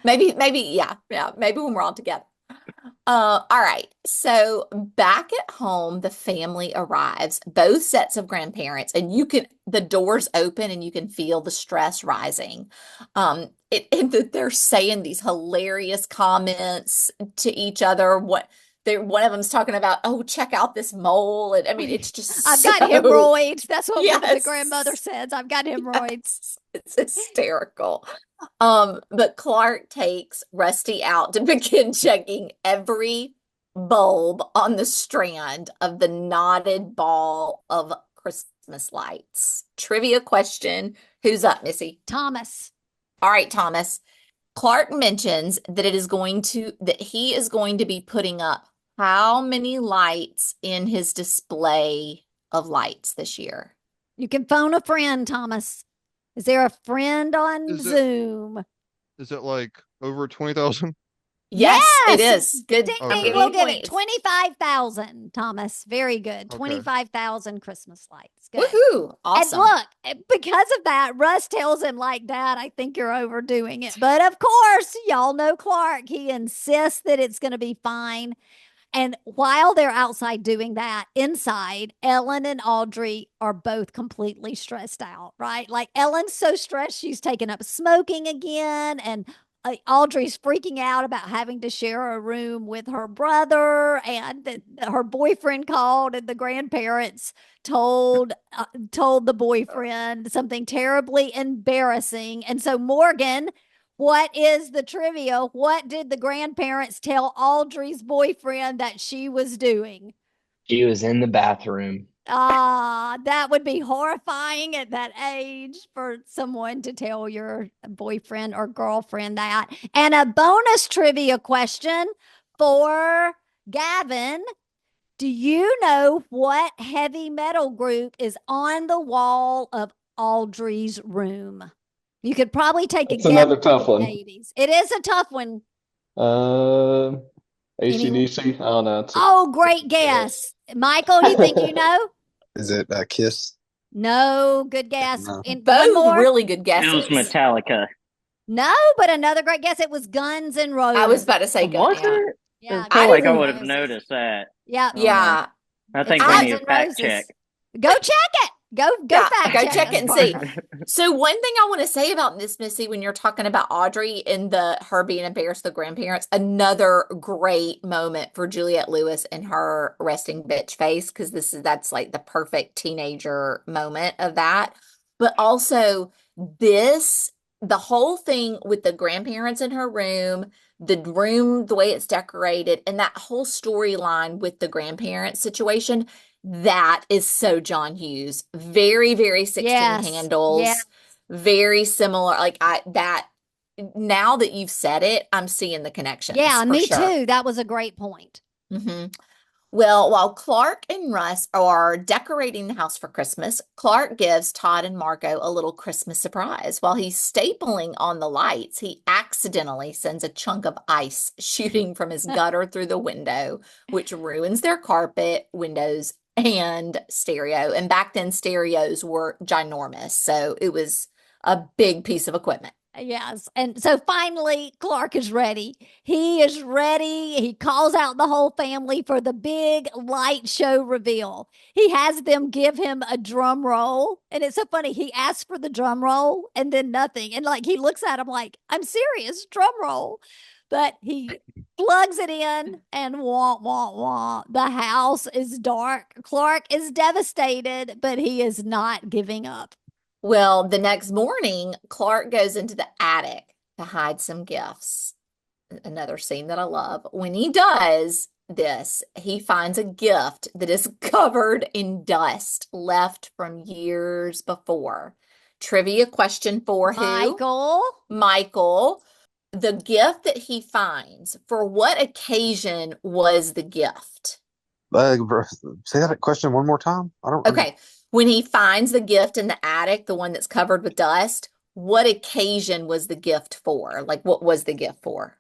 Maybe, yeah. Maybe when we're all together. All right. So back at home, the family arrives, both sets of grandparents, and the doors open and you can feel the stress rising. And that they're saying these hilarious comments to each other. One of them's talking about, oh, check out this mole. And I mean, it's just I've got hemorrhoids. That's what the Yes. grandmother says. I've got hemorrhoids. It's hysterical. But Clark takes Rusty out to begin checking every bulb on the strand of the knotted ball of Christmas lights. Trivia question. Who's up, Missy? Thomas. All right, Thomas. Clark mentions that he is going to be putting up how many lights in his display of lights this year? You can phone a friend, Thomas. Is there a friend on Is it- Zoom? Is it like over 20,000? Yes, it Yes. is. Good. Ding, I'm ding. Okay. giving We'll you give it points. 25,000, Thomas. Very good. Okay. 25,000 Christmas lights. Good. Woohoo. And Awesome. look, because of that, Russ tells him, like, Dad, I think you're overdoing it. But of course, y'all know Clark. He insists that it's going to be fine. And while they're outside doing that, inside, Ellen and Audrey are both completely stressed out, right? Like Ellen's so stressed, she's taken up smoking again. And Audrey's freaking out about having to share a room with her brother. And her boyfriend called, and the grandparents told the boyfriend something terribly embarrassing. And so Morgan, what is the trivia? What did the grandparents tell Audrey's boyfriend that she was doing? She was in the bathroom. Ah, that would be horrifying at that age for someone to tell your boyfriend or girlfriend that. And a bonus trivia question for Gavin. Do you know what heavy metal group is on the wall of Audrey's room? You could probably take a That's guess another tough from the one. 80s. It is a tough one. Uh, Any AC/DC? I don't know. Oh, great guess. Michael, you think you know? Is it Kiss? No, good guess. No. And one Both more. really good It was guesses. Metallica. No, but another great guess. It was Guns N' Roses. I was about to say Was yeah. it? Yeah, I feel like I Guns N' would have Roses. noticed that. Yeah. I don't know. Yeah. I It's think we Guns need N' a fact Roses. check. Go check it. Go Yeah, fact go check check it this and part. see. So one thing I want to say about this, Missy, when you're talking about Audrey and her being embarrassed of the grandparents, another great moment for Juliette Lewis and her resting bitch face, because that's like the perfect teenager moment of that. But also the whole thing with the grandparents in her room, the way it's decorated, and that whole storyline with the grandparents situation. That is so John Hughes. Very, very 16 Yes. Candles. Yeah. Very similar. Now that you've said it, I'm seeing the connections. Yeah, for me sure. too. That was a great point. hmm Well, while Clark and Russ are decorating the house for Christmas, Clark gives Todd and Marco a little Christmas surprise. While he's stapling on the lights, he accidentally sends a chunk of ice shooting from his gutter through the window, which ruins their carpet, windows, and stereo. And back then, stereos were ginormous, so it was a big piece of equipment. Yes. And so finally, Clark is ready. He is ready. He calls out the whole family for the big light show reveal. He has them give him a drum roll. And it's so funny. He asks for the drum roll and then nothing. And like he looks at him like, I'm serious, drum roll. But he plugs it in and wah, wah, wah. The house is dark. Clark is devastated, but he is not giving up. Well, the next morning, Clark goes into the attic to hide some gifts. Another scene that I love. When he does this, he finds a gift that is covered in dust left from years before. Trivia question for who? Michael. Michael. The gift that he finds, for what occasion was the gift? Say that question one more time. I don't. Okay. When he finds the gift in the attic, the one that's covered with dust, what occasion was the gift for? Like, what was the gift for?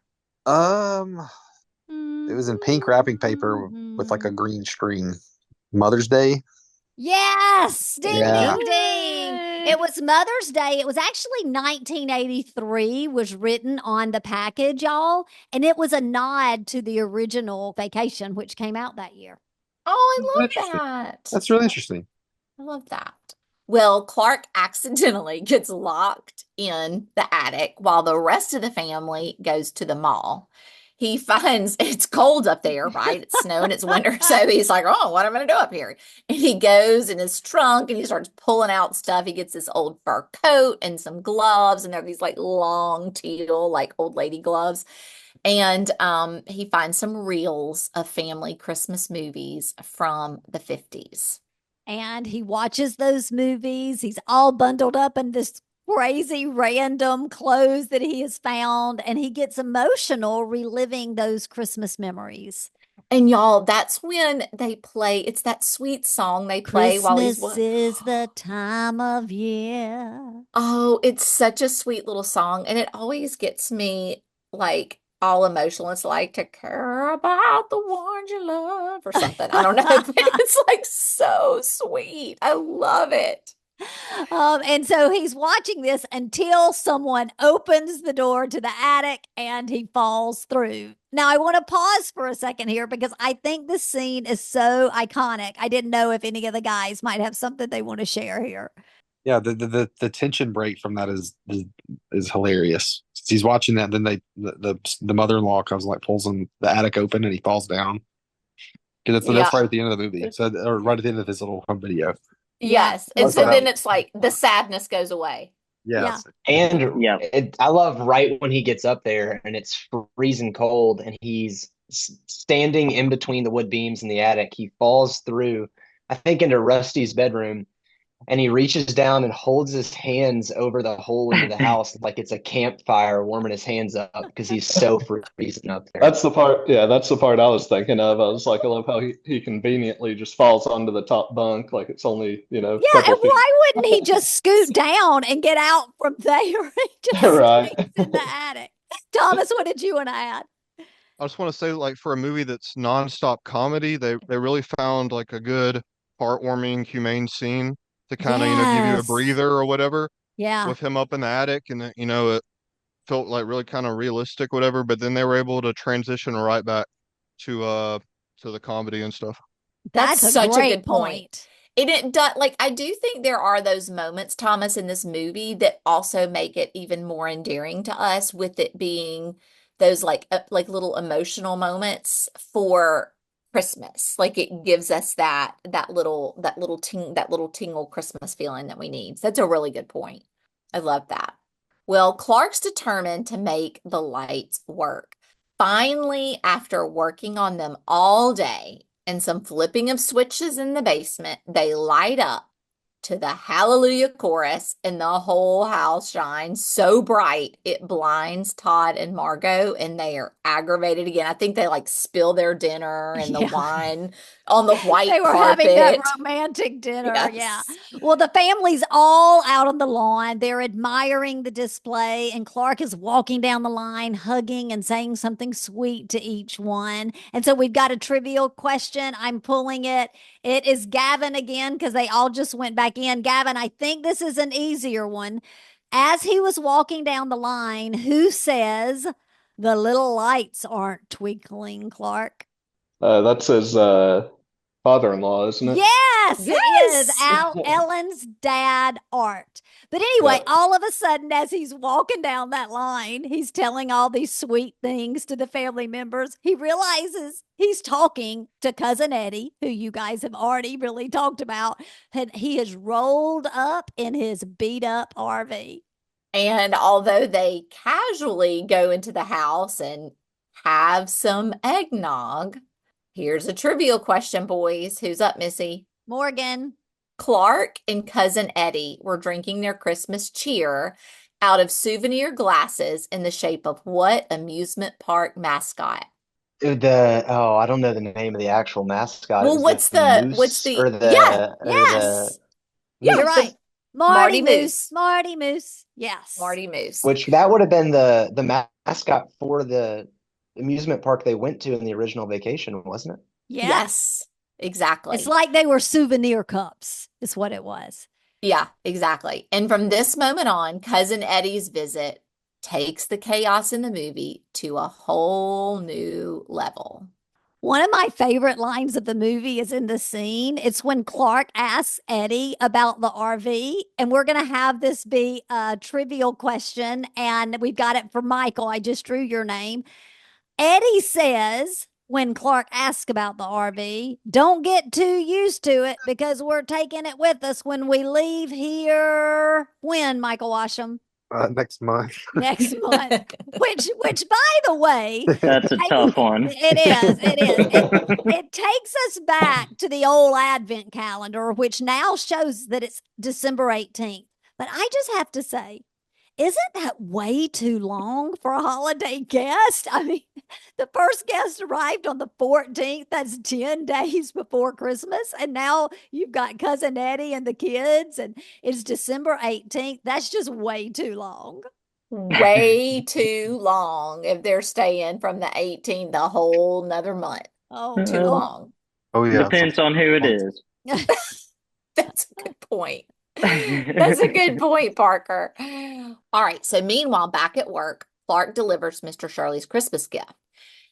It was in pink wrapping paper with like a green string. Mother's Day. Yes, ding, Yeah. ding, ding. It was Mother's Day. It was actually 1983 was written on the package, y'all. And it was a nod to the original Vacation, which came out that year. Oh, I love Interesting. that. That's really interesting. I love that. Well, Clark accidentally gets locked in the attic while the rest of the family goes to the mall. He finds it's cold up there, right? It's snowing, it's winter. So he's like, oh, what am I going to do up here? And he goes in his trunk and he starts pulling out stuff. He gets this old fur coat and some gloves, and they're these like long teal, like old lady gloves. And he finds some reels of family Christmas movies from the 50s. And he watches those movies. He's all bundled up in this crazy random clothes that he has found, and he gets emotional reliving those Christmas memories. And y'all, that's when they play. It's that sweet song they play while he's Christmas is the time of year. Oh, it's such a sweet little song, and it always gets me like all emotional. It's like to care about the ones you love or something. I don't know, but it's like so sweet. I love it. And so he's watching this until someone opens the door to the attic and he falls through. Now, I want to pause for a second here because I think this scene is so iconic. I didn't know if any of the guys might have something they want to share here. Yeah, the tension break from that is hilarious. He's watching that, then the mother-in-law comes like pulls him the attic open and he falls down. Because that's right at the end of the movie. So or right at the end of this little home video. Yes. And so then it's like the sadness goes away. Yes. And I love right when he gets up there and it's freezing cold and he's standing in between the wood beams in the attic. He falls through, I think, into Rusty's bedroom. And he reaches down and holds his hands over the hole into the house like it's a campfire, warming his hands up because he's so freezing up there. That's the part. Yeah, that's the part I was thinking of. I was like, I love how he conveniently just falls onto the top bunk like it's only, Yeah, and why wouldn't he just scoot down and get out from there? He just right in the attic. Thomas, what did you want to add? I just want to say, like, for a movie that's nonstop comedy, they really found like a good, heartwarming, humane scene to kind of, give you a breather or whatever. Yeah. With him up in the attic, and it felt like really kind of realistic, whatever. But then they were able to transition right back to the comedy and stuff. That's such a good point. It does, like, I do think there are those moments, Thomas, in this movie that also make it even more endearing to us, with it being those like little emotional moments for Christmas. Like it gives us that little tingle Christmas feeling that we need. So that's a really good point. I love that. Well, Clark's determined to make the lights work. Finally, after working on them all day and some flipping of switches in the basement, they light up to the Hallelujah chorus, and the whole house shines so bright it blinds Todd and Margot, and they are aggravated again. I think they like spill their dinner and the wine on the white carpet. They were having that romantic dinner. Yes. Yeah. Well, the family's all out on the lawn. They're admiring the display, and Clark is walking down the line, hugging and saying something sweet to each one. And so we've got a trivial question. I'm pulling it. It is Gavin again because they all just went back in. Gavin, I think this is an easier one. As he was walking down the line, who says the little lights aren't twinkling, Clark? That's his father-in-law, isn't it? Yes, it is. Ellen's dad, Art. But anyway, all of a sudden, as he's walking down that line, he's telling all these sweet things to the family members. He realizes he's talking to Cousin Eddie, who you guys have already really talked about. And he is rolled up in his beat-up RV. And although they casually go into the house and have some eggnog, here's a trivial question, boys. Who's up, Missy? Morgan. Clark and Cousin Eddie were drinking their Christmas cheer out of souvenir glasses in the shape of what amusement park mascot? I don't know the name of the actual mascot. Well, what's the you're right. Marty Moose. Marty Moose. Yes. Marty Moose. Which that would have been the mascot for the amusement park they went to in the original Vacation, wasn't it? Yes, exactly. It's like they were souvenir cups, is what it was. Yeah, exactly. And from this moment on, Cousin Eddie's visit takes the chaos in the movie to a whole new level. One of my favorite lines of the movie is in the scene. It's when Clark asks Eddie about the RV, and we're going to have this be a trivial question, and we've got it for Michael. I just drew your name. Eddie says, when Clark asks about the RV, don't get too used to it because we're taking it with us when we leave here. When, Michael Washam? Next month. Next month. Which, by the way, that's a tough one. It is. It takes us back to the old Advent calendar, which now shows that it's December 18th. But I just have to say, isn't that way too long for a holiday guest? I mean, the first guest arrived on the 14th. That's 10 days before Christmas. And now you've got Cousin Eddie and the kids, and it's December 18th. That's just way too long. way too long if they're staying from the 18th the whole another month. Oh, Too long. Oh yeah, Depends on who it is. That's a good point. That's a good point, Parker. All right. So meanwhile, back at work, Clark delivers Mr. Shirley's Christmas gift.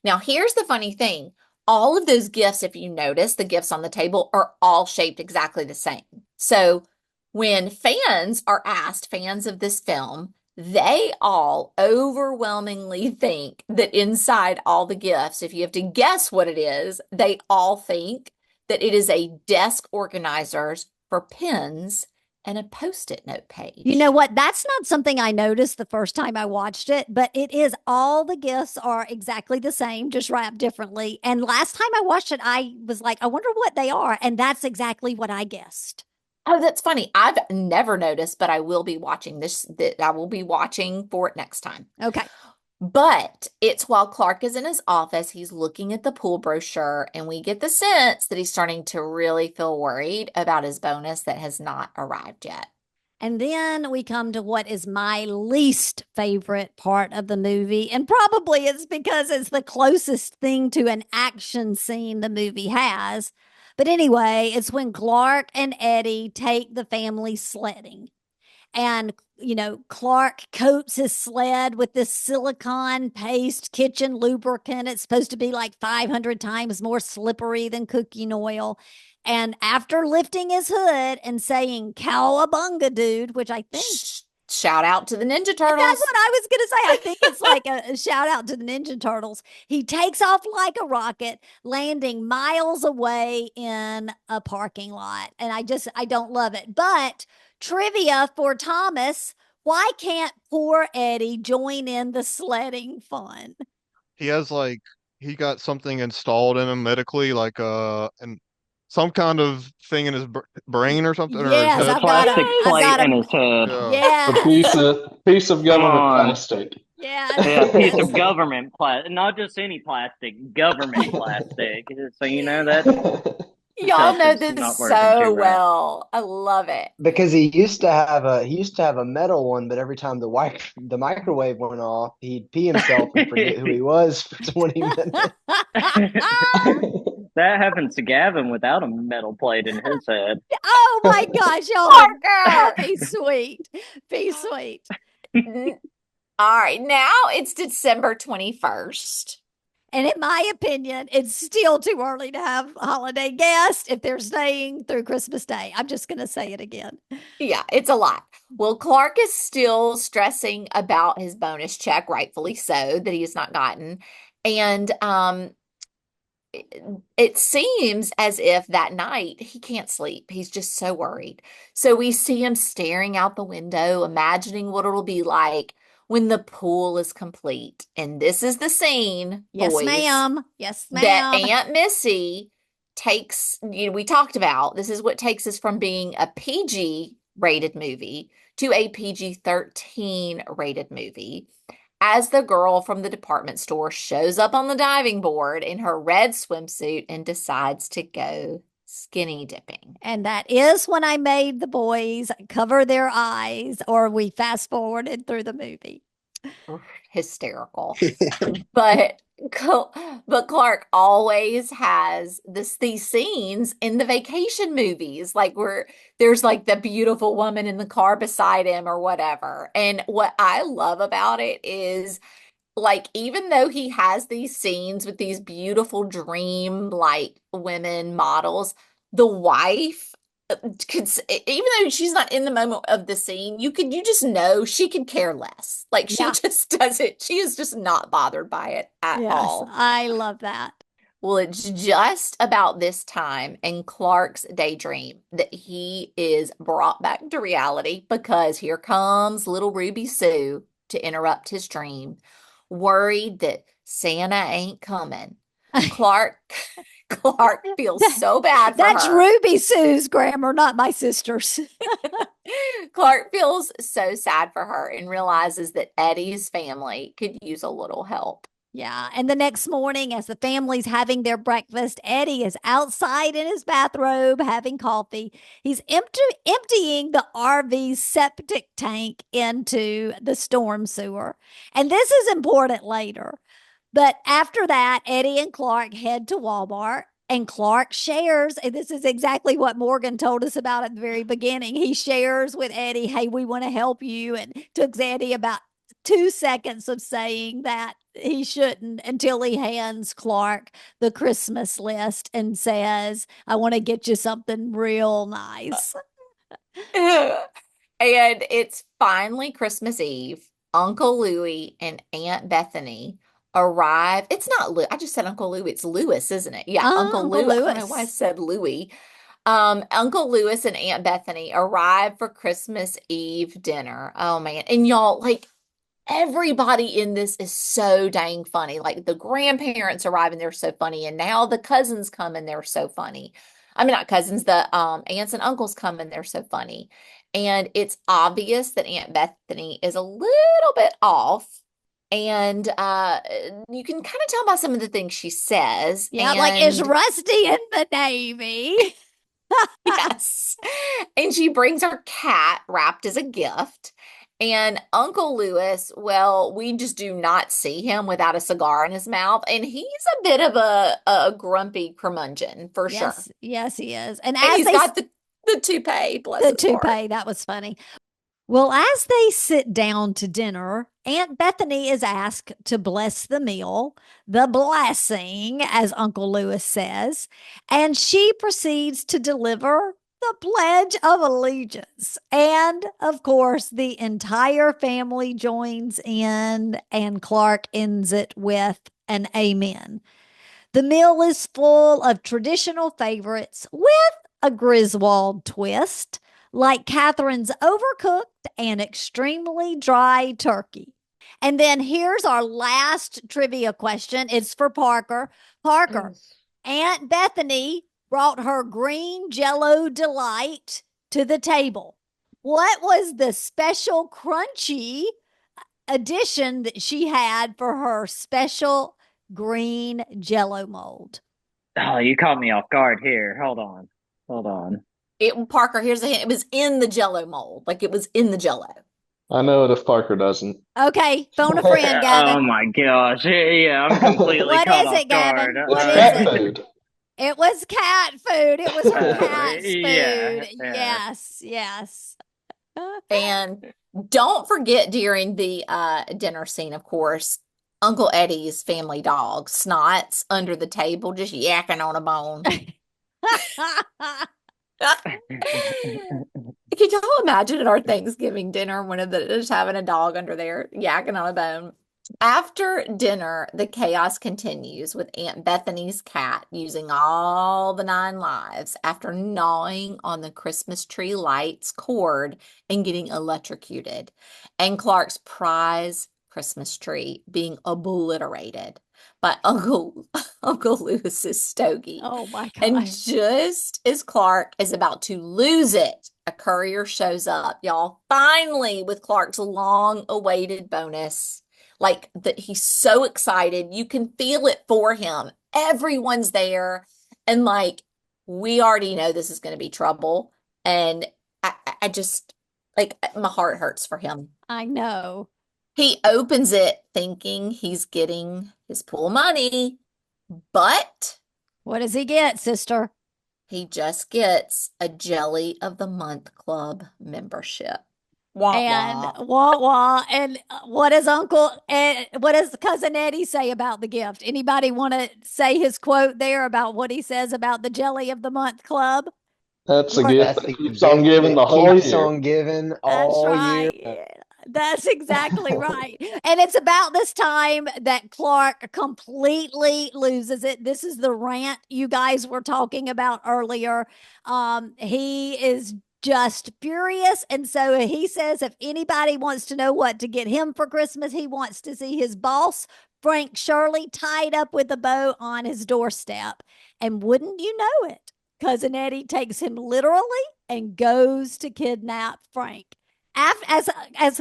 Now, here's the funny thing. All of those gifts, if you notice, the gifts on the table are all shaped exactly the same. So when fans are asked, fans of this film, they all overwhelmingly think that inside all the gifts, if you have to guess what it is, they all think that it is a desk organizers for pens and a post-it note page. You know what? That's not something I noticed the first time I watched it, but it is all the gifts are exactly the same, just wrapped differently. And last time I watched it, I was like, I wonder what they are. And that's exactly what I guessed. Oh, that's funny. I've never noticed, but I will be watching this. That I will be watching for it next time. Okay. But it's while Clark is in his office, he's looking at the pool brochure, and we get the sense that he's starting to really feel worried about his bonus that has not arrived yet. And then we come to what is my least favorite part of the movie. And probably it's because it's the closest thing to an action scene the movie has. But anyway, it's when Clark and Eddie take the family sledding. And, Clark coats his sled with this silicone paste kitchen lubricant. It's supposed to be like 500 times more slippery than cooking oil. And after lifting his hood and saying cowabunga, dude, which I think shout out to the Ninja Turtles. That's what I was going to say. I think it's like a shout out to the Ninja Turtles. He takes off like a rocket, landing miles away in a parking lot. And I don't love it. But trivia for Thomas, why can't poor Eddie join in the sledding fun? He has he got something installed in him medically, and some kind of thing in his brain or something. Yes, or his head. Plastic plate in his head. Yeah. A piece of government plastic. Yeah. Yeah, a piece of government plastic. Not just any plastic, government plastic. So you know that. Y'all know this so well. I love it. Because he used to have a metal one, but every time the microwave went off, he'd pee himself and forget who he was for 20 minutes. That happens to Gavin without a metal plate in his head. Oh my gosh, y'all. Parker! Be sweet. Be sweet. All right, now it's December 21st. And in my opinion, it's still too early to have holiday guests if they're staying through Christmas Day. I'm just going to say it again. Yeah, it's a lot. Well, Clark is still stressing about his bonus check, rightfully so, that he has not gotten. And it seems as if that night he can't sleep. He's just so worried. So we see him staring out the window, imagining what it'll be like when the pool is complete. And this is the scene, yes, boys, ma'am. Yes, ma'am. that Aunt Missy takes, we talked about, this is what takes us from being a PG rated movie to a PG-13 rated movie. As the girl from the department store shows up on the diving board in her red swimsuit and decides to go skinny dipping. And that is when I made the boys cover their eyes, or we fast forwarded through the movie. Hysterical. But Clark always has these scenes in the vacation movies, like where there's like the beautiful woman in the car beside him or whatever. And what I love about it is, like, even though he has these scenes with these beautiful dream like women models, the wife could, even though she's not in the moment of the scene, you just know she could care less. Like, she just doesn't, she is just not bothered by it at all. I love that. Well, it's just about this time in Clark's daydream that he is brought back to reality, because here comes little Ruby Sue to interrupt his dream, worried that Santa ain't coming. Clark feels so bad for her. That's Ruby Sue's grammar, not my sister's. Clark feels so sad for her and realizes that Eddie's family could use a little help. Yeah. And the next morning, as the family's having their breakfast, Eddie is outside in his bathrobe having coffee. He's emptying the RV's septic tank into the storm sewer. And this is important later. But after that, Eddie and Clark head to Walmart. And Clark shares, and this is exactly what Morgan told us about at the very beginning. He shares with Eddie, hey, we want to help you. And took Eddie about 2 seconds of saying that he shouldn't until he hands Clark the Christmas list and says, I want to get you something real nice. And it's finally Christmas Eve. Uncle Louie and Aunt Bethany arrive. It's not Lou. I just said Uncle Louie. It's Lewis, isn't it? Yeah, Uncle Uncle Louie. I don't know why I Lewis. said Louie. Uncle Lewis and Aunt Bethany arrive for Christmas Eve dinner. Oh man. And y'all, like everybody in this is so dang funny. Like the grandparents arrive and they're so funny. And now the cousins come and they're so funny. I mean, not cousins, the aunts and uncles come and they're so funny. And it's obvious that Aunt Bethany is a little bit off. And you can kind of tell by some of the things she says. Yeah, like is And Rusty in the Navy? yes. And she brings her cat wrapped as a gift. And Uncle Lewis, well, we just do not see him without a cigar in his mouth. And he's a bit of a grumpy curmudgeon for sure. Yes, he is. And And as he's got the toupee, bless the his heart. toupee, that was funny. Well, as they sit down to dinner, Aunt Bethany is asked to bless the meal, the blessing, as Uncle Lewis says, and she proceeds to deliver the Pledge of Allegiance. And of course, the entire family joins in, and Clark ends it with an amen. The meal is full of traditional favorites with a Griswold twist, like Catherine's overcooked and extremely dry turkey. And then here's our last trivia question. It's for Parker. Parker, Aunt Bethany brought her green Jell-O delight to the table. What was the special crunchy addition that she had for her special green Jell-O mold? Oh, you caught me off guard here. Hold on. Hold on. Parker, here's a hint. It was in the Jell-O mold. Like it was in the Jell-O. I know it if Parker doesn't. Okay, phone a friend, Gavin. Oh my gosh. Yeah, I'm completely What caught is off it, Gavin? guard. What It's is cat it? food. It was cat food. It was her cat's food. Yeah. Yes, yes. And don't forget during the dinner scene, of course, Uncle Eddie's family dog, Snots, under the table, just yakking on a bone. Could y'all imagine at our Thanksgiving dinner, one of the just having a dog under there yakking on a bone? After dinner, the chaos continues with Aunt Bethany's cat using all the 9 lives after gnawing on the Christmas tree lights cord and getting electrocuted, and Clark's prize Christmas tree being obliterated by Uncle Lewis's stogie. Oh my And gosh. just as Clark is about to lose it, a courier shows up, y'all, finally with Clark's long-awaited bonus. Like that, he's so excited. You can feel it for him. Everyone's there. And like, we already know this is going to be trouble. And I just, like, my heart hurts for him. I know. He opens it thinking he's getting his pool money, but what does he get, sister? he just gets a Jelly of the Month Club membership. Wah, and wah wah. And what does what does cousin Eddie say about the gift? Anybody want to say his quote there about what he says about the Jelly of the Month Club? That's a gift that keeps on giving the whole Keeps year. on giving all year. That's exactly right. And it's about this time that Clark completely loses it. This is the rant you guys were talking about earlier. He is just furious. And so he says if anybody wants to know what to get him for Christmas, he wants to see his boss, Frank Shirley, tied up with a bow on his doorstep. And wouldn't you know it, cousin Eddie takes him literally and goes to kidnap Frank. as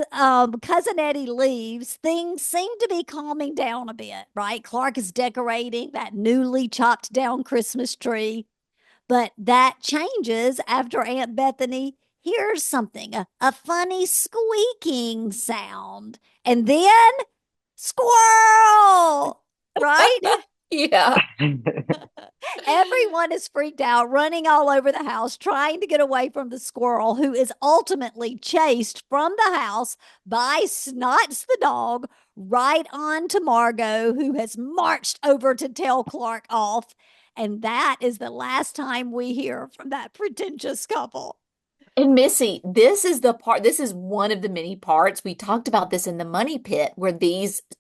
cousin Eddie leaves, things seem to be calming down a bit, right? Clark is decorating that newly chopped down Christmas tree, but that changes after Aunt Bethany hears something, a funny squeaking sound, and then squirrel, right? Yeah. Everyone is freaked out, running all over the house, trying to get away from the squirrel, who is ultimately chased from the house by Snots the dog, right on to Margot, who has marched over to tell Clark off. And that is the last time we hear from that pretentious couple. And Missy, this is one of the many parts. We talked about this in the Money Pit, where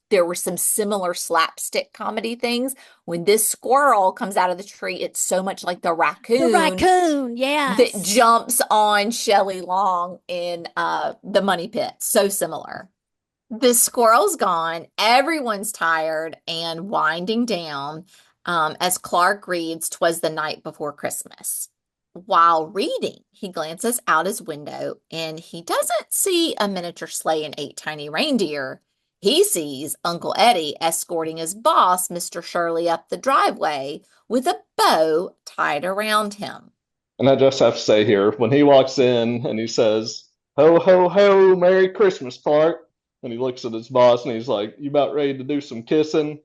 there were some similar slapstick comedy things. When this squirrel comes out of the tree, it's so much like the raccoon, yes, that jumps on Shelley Long in the Money Pit. So similar. The squirrel's gone. Everyone's tired and winding down as Clark reads "'Twas the Night Before Christmas." While reading, he glances out his window and he doesn't see a miniature sleigh and 8 tiny reindeer. He sees Uncle Eddie escorting his boss, Mr. Shirley, up the driveway with a bow tied around him. And I just have to say here, when he walks in and he says, "Ho, ho, ho, Merry Christmas, Clark," and he looks at his boss and he's like, "You about ready to do some kissing?"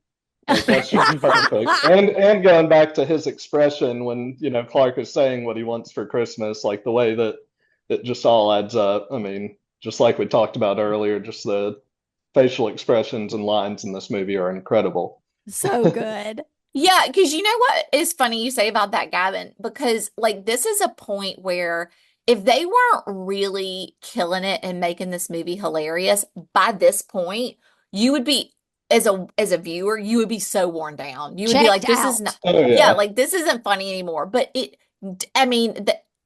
Like, that's just perfect. And going back to his expression when, Clark is saying what he wants for Christmas, like the way that it just all adds up. I mean, just like we talked about earlier, just the facial expressions and lines in this movie are incredible. So good. Yeah, because you know what is funny you say about that, Gavin? Because this is a point where if they weren't really killing it and making this movie hilarious, by this point, you would be as a viewer, you would be so worn down. You would be like, this is not, this isn't funny anymore. But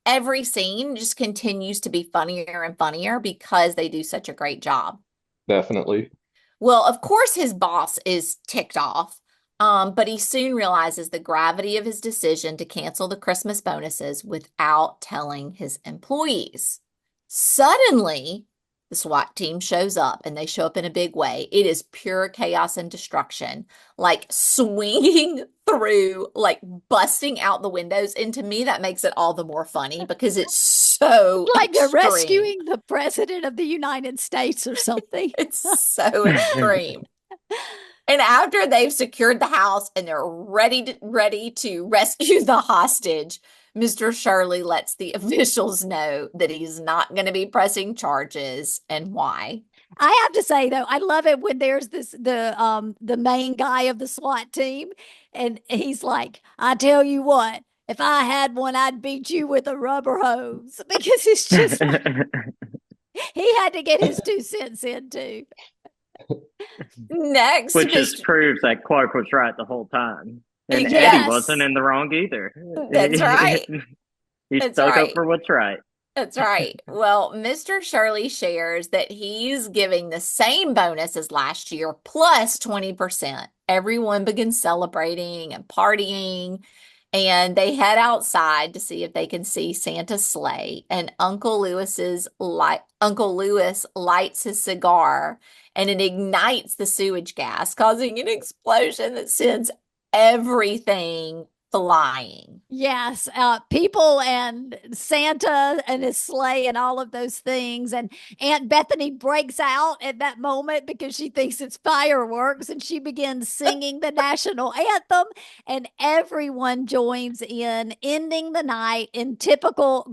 every scene just continues to be funnier and funnier because they do such a great job. Definitely. Well, of course, his boss is ticked off, but he soon realizes the gravity of his decision to cancel the Christmas bonuses without telling his employees. Suddenly, the SWAT team shows up, and they show up in a big way. It is pure chaos and destruction, swinging through, busting out the windows. And to me, that makes it all the more funny because it's so they're rescuing the president of the United States or something. It's so extreme. And after they've secured the house and they're ready to rescue the hostage, Mr. Shirley lets the officials know that he's not going to be pressing charges and why. I have to say though, I love it when there's the main guy of the SWAT team, and he's like, "I tell you what, if I had one, I'd beat you with a rubber hose," because it's just he had to get his 2 cents in too. Next, which just proves that Clark was right the whole time. And yes. Eddie wasn't in the wrong either. That's right. He stuck up for what's right. That's right. Well, Mr. Shirley shares that he's giving the same bonus as last year plus 20%. Everyone begins celebrating and partying, and they head outside to see if they can see Santa's sleigh. And Uncle Lewis lights his cigar, and it ignites the sewage gas, causing an explosion that sends everything flying. Yes, people and Santa and his sleigh and all of those things. And Aunt Bethany breaks out at that moment because she thinks it's fireworks, and she begins singing the national anthem, and everyone joins in, ending the night in typical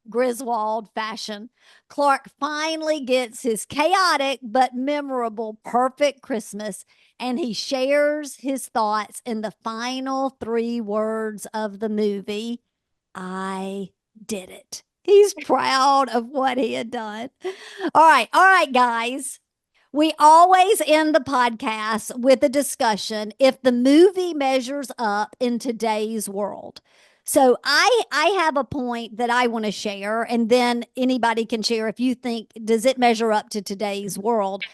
Griswold fashion. Clark finally gets his chaotic but memorable perfect Christmas, and he shares his thoughts in the final 3 words of the movie: "I did it." He's proud of what he had done. All right, guys. We always end the podcast with a discussion if the movie measures up in today's world. So I have a point that I want to share, and then anybody can share if you think, does it measure up to today's world?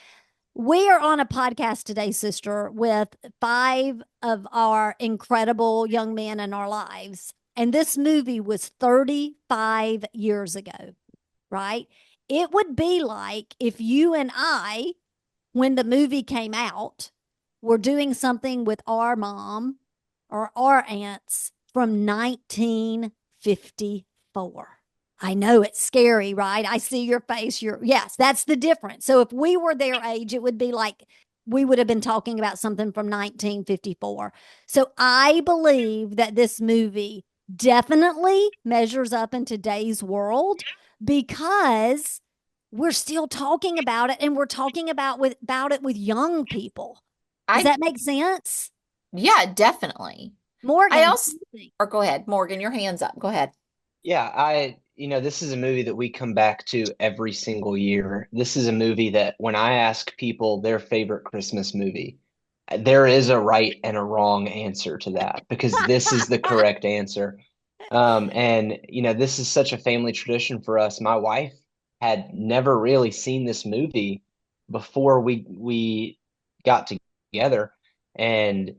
We are on a podcast today, sister, with 5 of our incredible young men in our lives. And this movie was 35 years ago, right? it would be like if you and I, when the movie came out, were doing something with our mom or our aunts from 1954. I know it's scary, right? I see your face. Yes, that's the difference. So if we were their age, it would be like we would have been talking about something from 1954. So I believe that this movie definitely measures up in today's world because we're still talking about it, and we're talking about it with young people. Does that make sense? Yeah, definitely. Morgan, or go ahead. Morgan, your hand's up. Go ahead. Yeah, this is a movie that we come back to every single year. This is a movie that when I ask people their favorite Christmas movie, there is a right and a wrong answer to that because this is the correct answer. And this is such a family tradition for us. My wife had never really seen this movie before we got together, and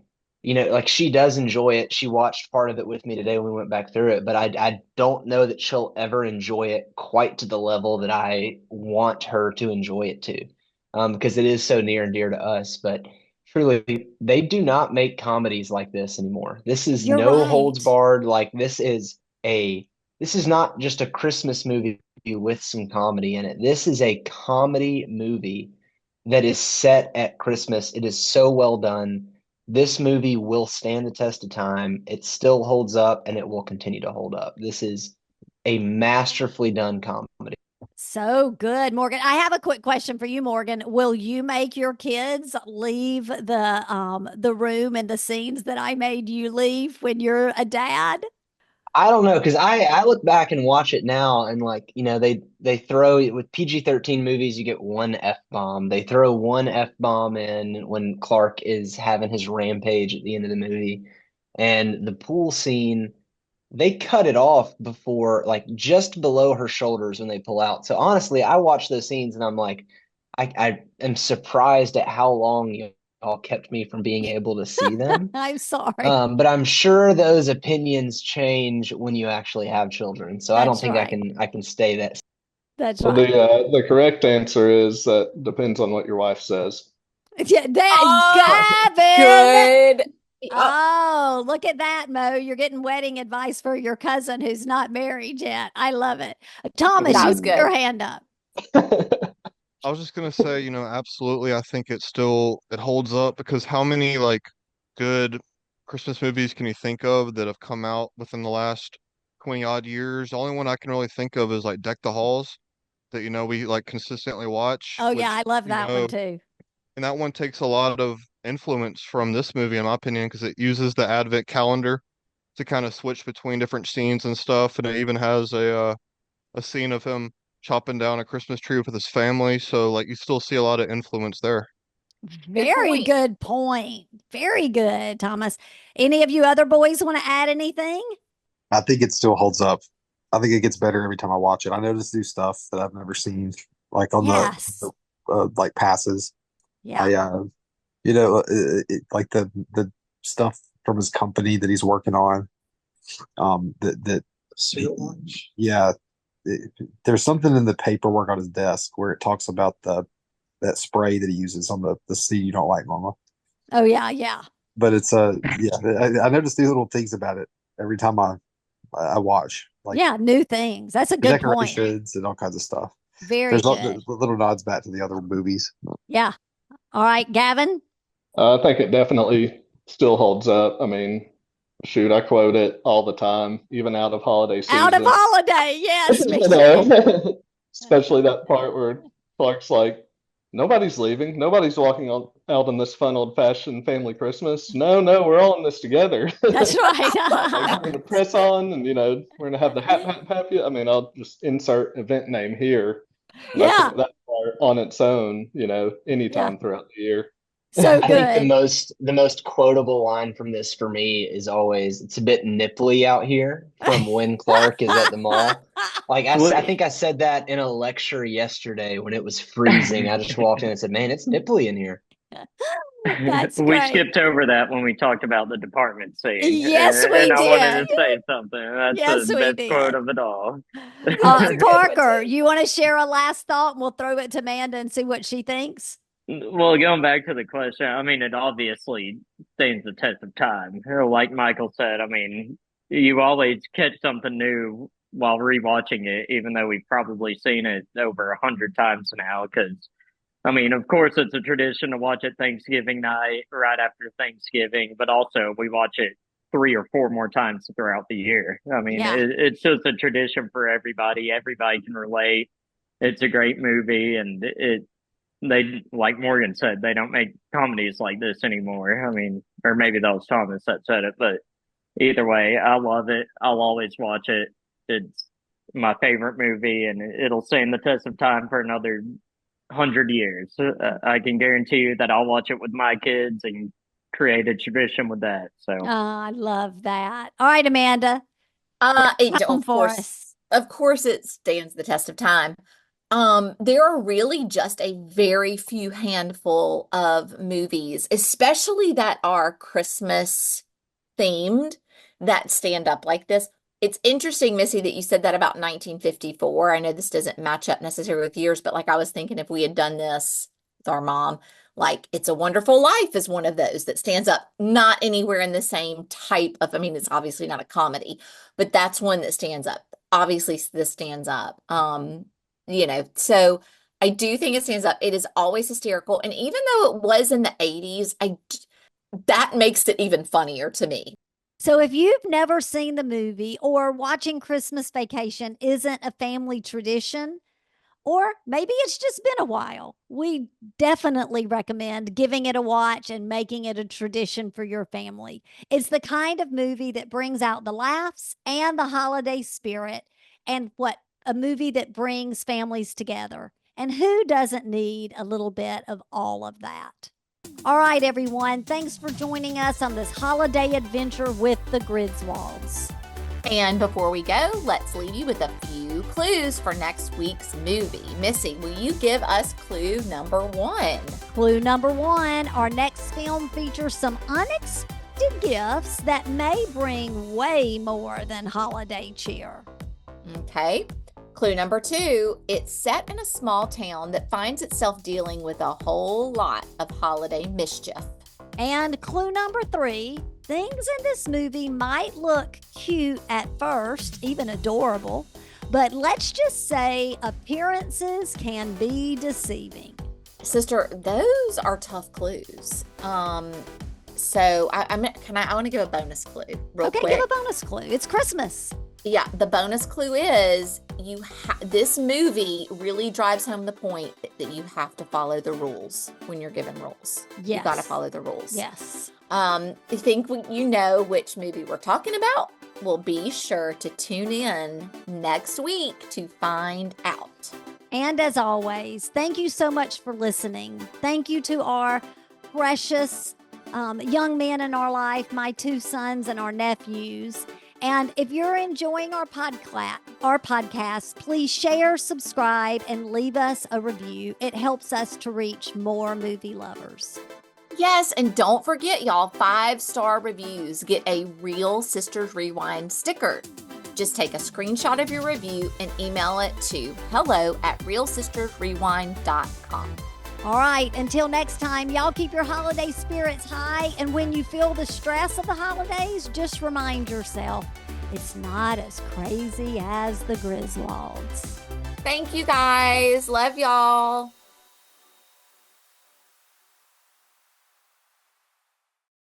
like she does enjoy it. She watched part of it with me today when we went back through it, but I don't know that she'll ever enjoy it quite to the level that I want her to enjoy it to, because it is so near and dear to us. But truly, they do not make comedies like this anymore. This is You're no right. holds barred. Like this is not just a Christmas movie with some comedy in it. This is a comedy movie that is set at Christmas. It is so well done. This movie will stand the test of time. It still holds up and it will continue to hold up. This is a masterfully done comedy. So good, Morgan. I have a quick question for you, Morgan. Will you make your kids leave the room and the scenes that I made you leave when you're a dad? I don't know, because I look back and watch it now, and like they throw with PG-13 movies, you get one F-bomb. They throw one F-bomb in when Clark is having his rampage at the end of the movie, and the pool scene, they cut it off before, like just below her shoulders when they pull out. So honestly, I watch those scenes and I'm like, I am surprised at how long you all kept me from being able to see them. I'm sorry. But I'm sure those opinions change when you actually have children. So I don't think right. I can stay that. That's Well, right. the correct answer is that depends on what your wife says. Yeah, Gavin. Good. Oh, look at that, Mo. You're getting wedding advice for your cousin who's not married yet. I love it. Thomas, That you was put good. your hand up. I was just gonna say, absolutely. I think it holds up because how many like good Christmas movies can you think of that have come out within the last 20 odd years? The only one I can really think of is like Deck the Halls that we like consistently watch. Oh which, yeah, I love that one too. And that one takes a lot of influence from this movie, in my opinion, because it uses the Advent calendar to kind of switch between different scenes and stuff, and it even has a scene of him chopping down a Christmas tree with his family. So like you still see a lot of influence there. Very good point. Very good, Thomas. Any of you other boys want to add anything? I think it still holds up. I think it gets better every time I watch it. I notice new stuff that I've never seen, like on the like passes. Yeah. Like the stuff from his company that he's working on. Yeah, there's something in the paperwork on his desk where it talks about that spray that he uses on the seed you don't like, Mama. Oh yeah. But it's I notice these little things about it every time I watch. Like new things. That's a good point. Decorations and all kinds of stuff. Very good. There's little nods back to the other movies. Yeah. All right, Gavin. I think it definitely still holds up. I mean, shoot, I quote it all the time, even out of holiday season. Out of holiday, yes. Especially that part where Clark's like, nobody's leaving. Nobody's walking out on this fun old-fashioned family Christmas. No, we're all in this together. That's right. Like, we're going to press on, and we're going to have the hap-hap-happiest. I mean, I'll just insert event name here. Yeah. That part on its own, anytime throughout the year. So good. I think the most quotable line from this for me is always, "It's a bit nipply out here," from when Clark is at the mall. Like I think I said that in a lecture yesterday when it was freezing. I just walked in and said, "Man, it's nipply in here." That's We great. skipped over that when we talked about the department scene. Yes, we and I wanted did. to say something. That's Yes, the we best quote did. of it all. That's a good one, Parker, too. you want to share a last thought and we'll throw it to Amanda and see what she thinks? Well, going back to the question, I mean, it obviously stands the test of time. Like Michael said, I mean, you always catch something new while rewatching it, even though we've probably seen it over 100 times now. Because, I mean, of course, it's a tradition to watch it Thanksgiving night, right after Thanksgiving, but also we watch it 3 or 4 more times throughout the year. I mean, Yeah. it's just a tradition for everybody. Everybody can relate. It's a great movie, and they, like Morgan said, they don't make comedies like this anymore. I mean, or maybe that was Thomas that said it, but either way, I love it. I'll always watch it. It's my favorite movie, and it'll stand the test of time for another 100 years. I can guarantee you that I'll watch it with my kids and create a tradition with that. So, Oh, I love that. All right, Amanda. Of course, it stands the test of time. There are really just a very few handful of movies, especially that are Christmas themed, that stand up like this. It's interesting, Missy, that you said that about 1954. I know this doesn't match up necessarily with years, but like I was thinking if we had done this with our mom, like It's a Wonderful Life is one of those that stands up, not anywhere in the same type of, I mean, it's obviously not a comedy, but that's one that stands up. Obviously, this stands up. So I do think it stands up. It is always hysterical. And even though it was in the 80s, that makes it even funnier to me. So if you've never seen the movie or watching Christmas Vacation isn't a family tradition, or maybe it's just been a while, we definitely recommend giving it a watch and making it a tradition for your family. It's the kind of movie that brings out the laughs and the holiday spirit, and a movie that brings families together. And who doesn't need a little bit of all of that? All right, everyone. Thanks for joining us on this holiday adventure with the Griswolds. And before we go, let's leave you with a few clues for next week's movie. Missy, will you give us clue number 1? Clue number 1, our next film features some unexpected gifts that may bring way more than holiday cheer. Okay. Clue number 2, it's set in a small town that finds itself dealing with a whole lot of holiday mischief. And clue number 3, things in this movie might look cute at first, even adorable, but let's just say appearances can be deceiving. Sister, those are tough clues. So I want to give a bonus clue real quick. Okay, give a bonus clue. It's Christmas. Yeah, the bonus clue is this movie really drives home the point that you have to follow the rules when you're given rules. Yes. You got to follow the rules. Yes. I think you know which movie we're talking about. Well, be sure to tune in next week to find out. And as always, thank you so much for listening. Thank you to our precious young men in our life, my 2 sons and our nephews. And if you're enjoying our podcast, please share, subscribe, and leave us a review. It helps us to reach more movie lovers. Yes, and don't forget, y'all, 5-star reviews get a Real Sisters Rewind sticker. Just take a screenshot of your review and email it to hello@realsistersrewind.com. All right, until next time, y'all keep your holiday spirits high. And when you feel the stress of the holidays, just remind yourself it's not as crazy as the Griswolds. Thank you, guys. Love y'all.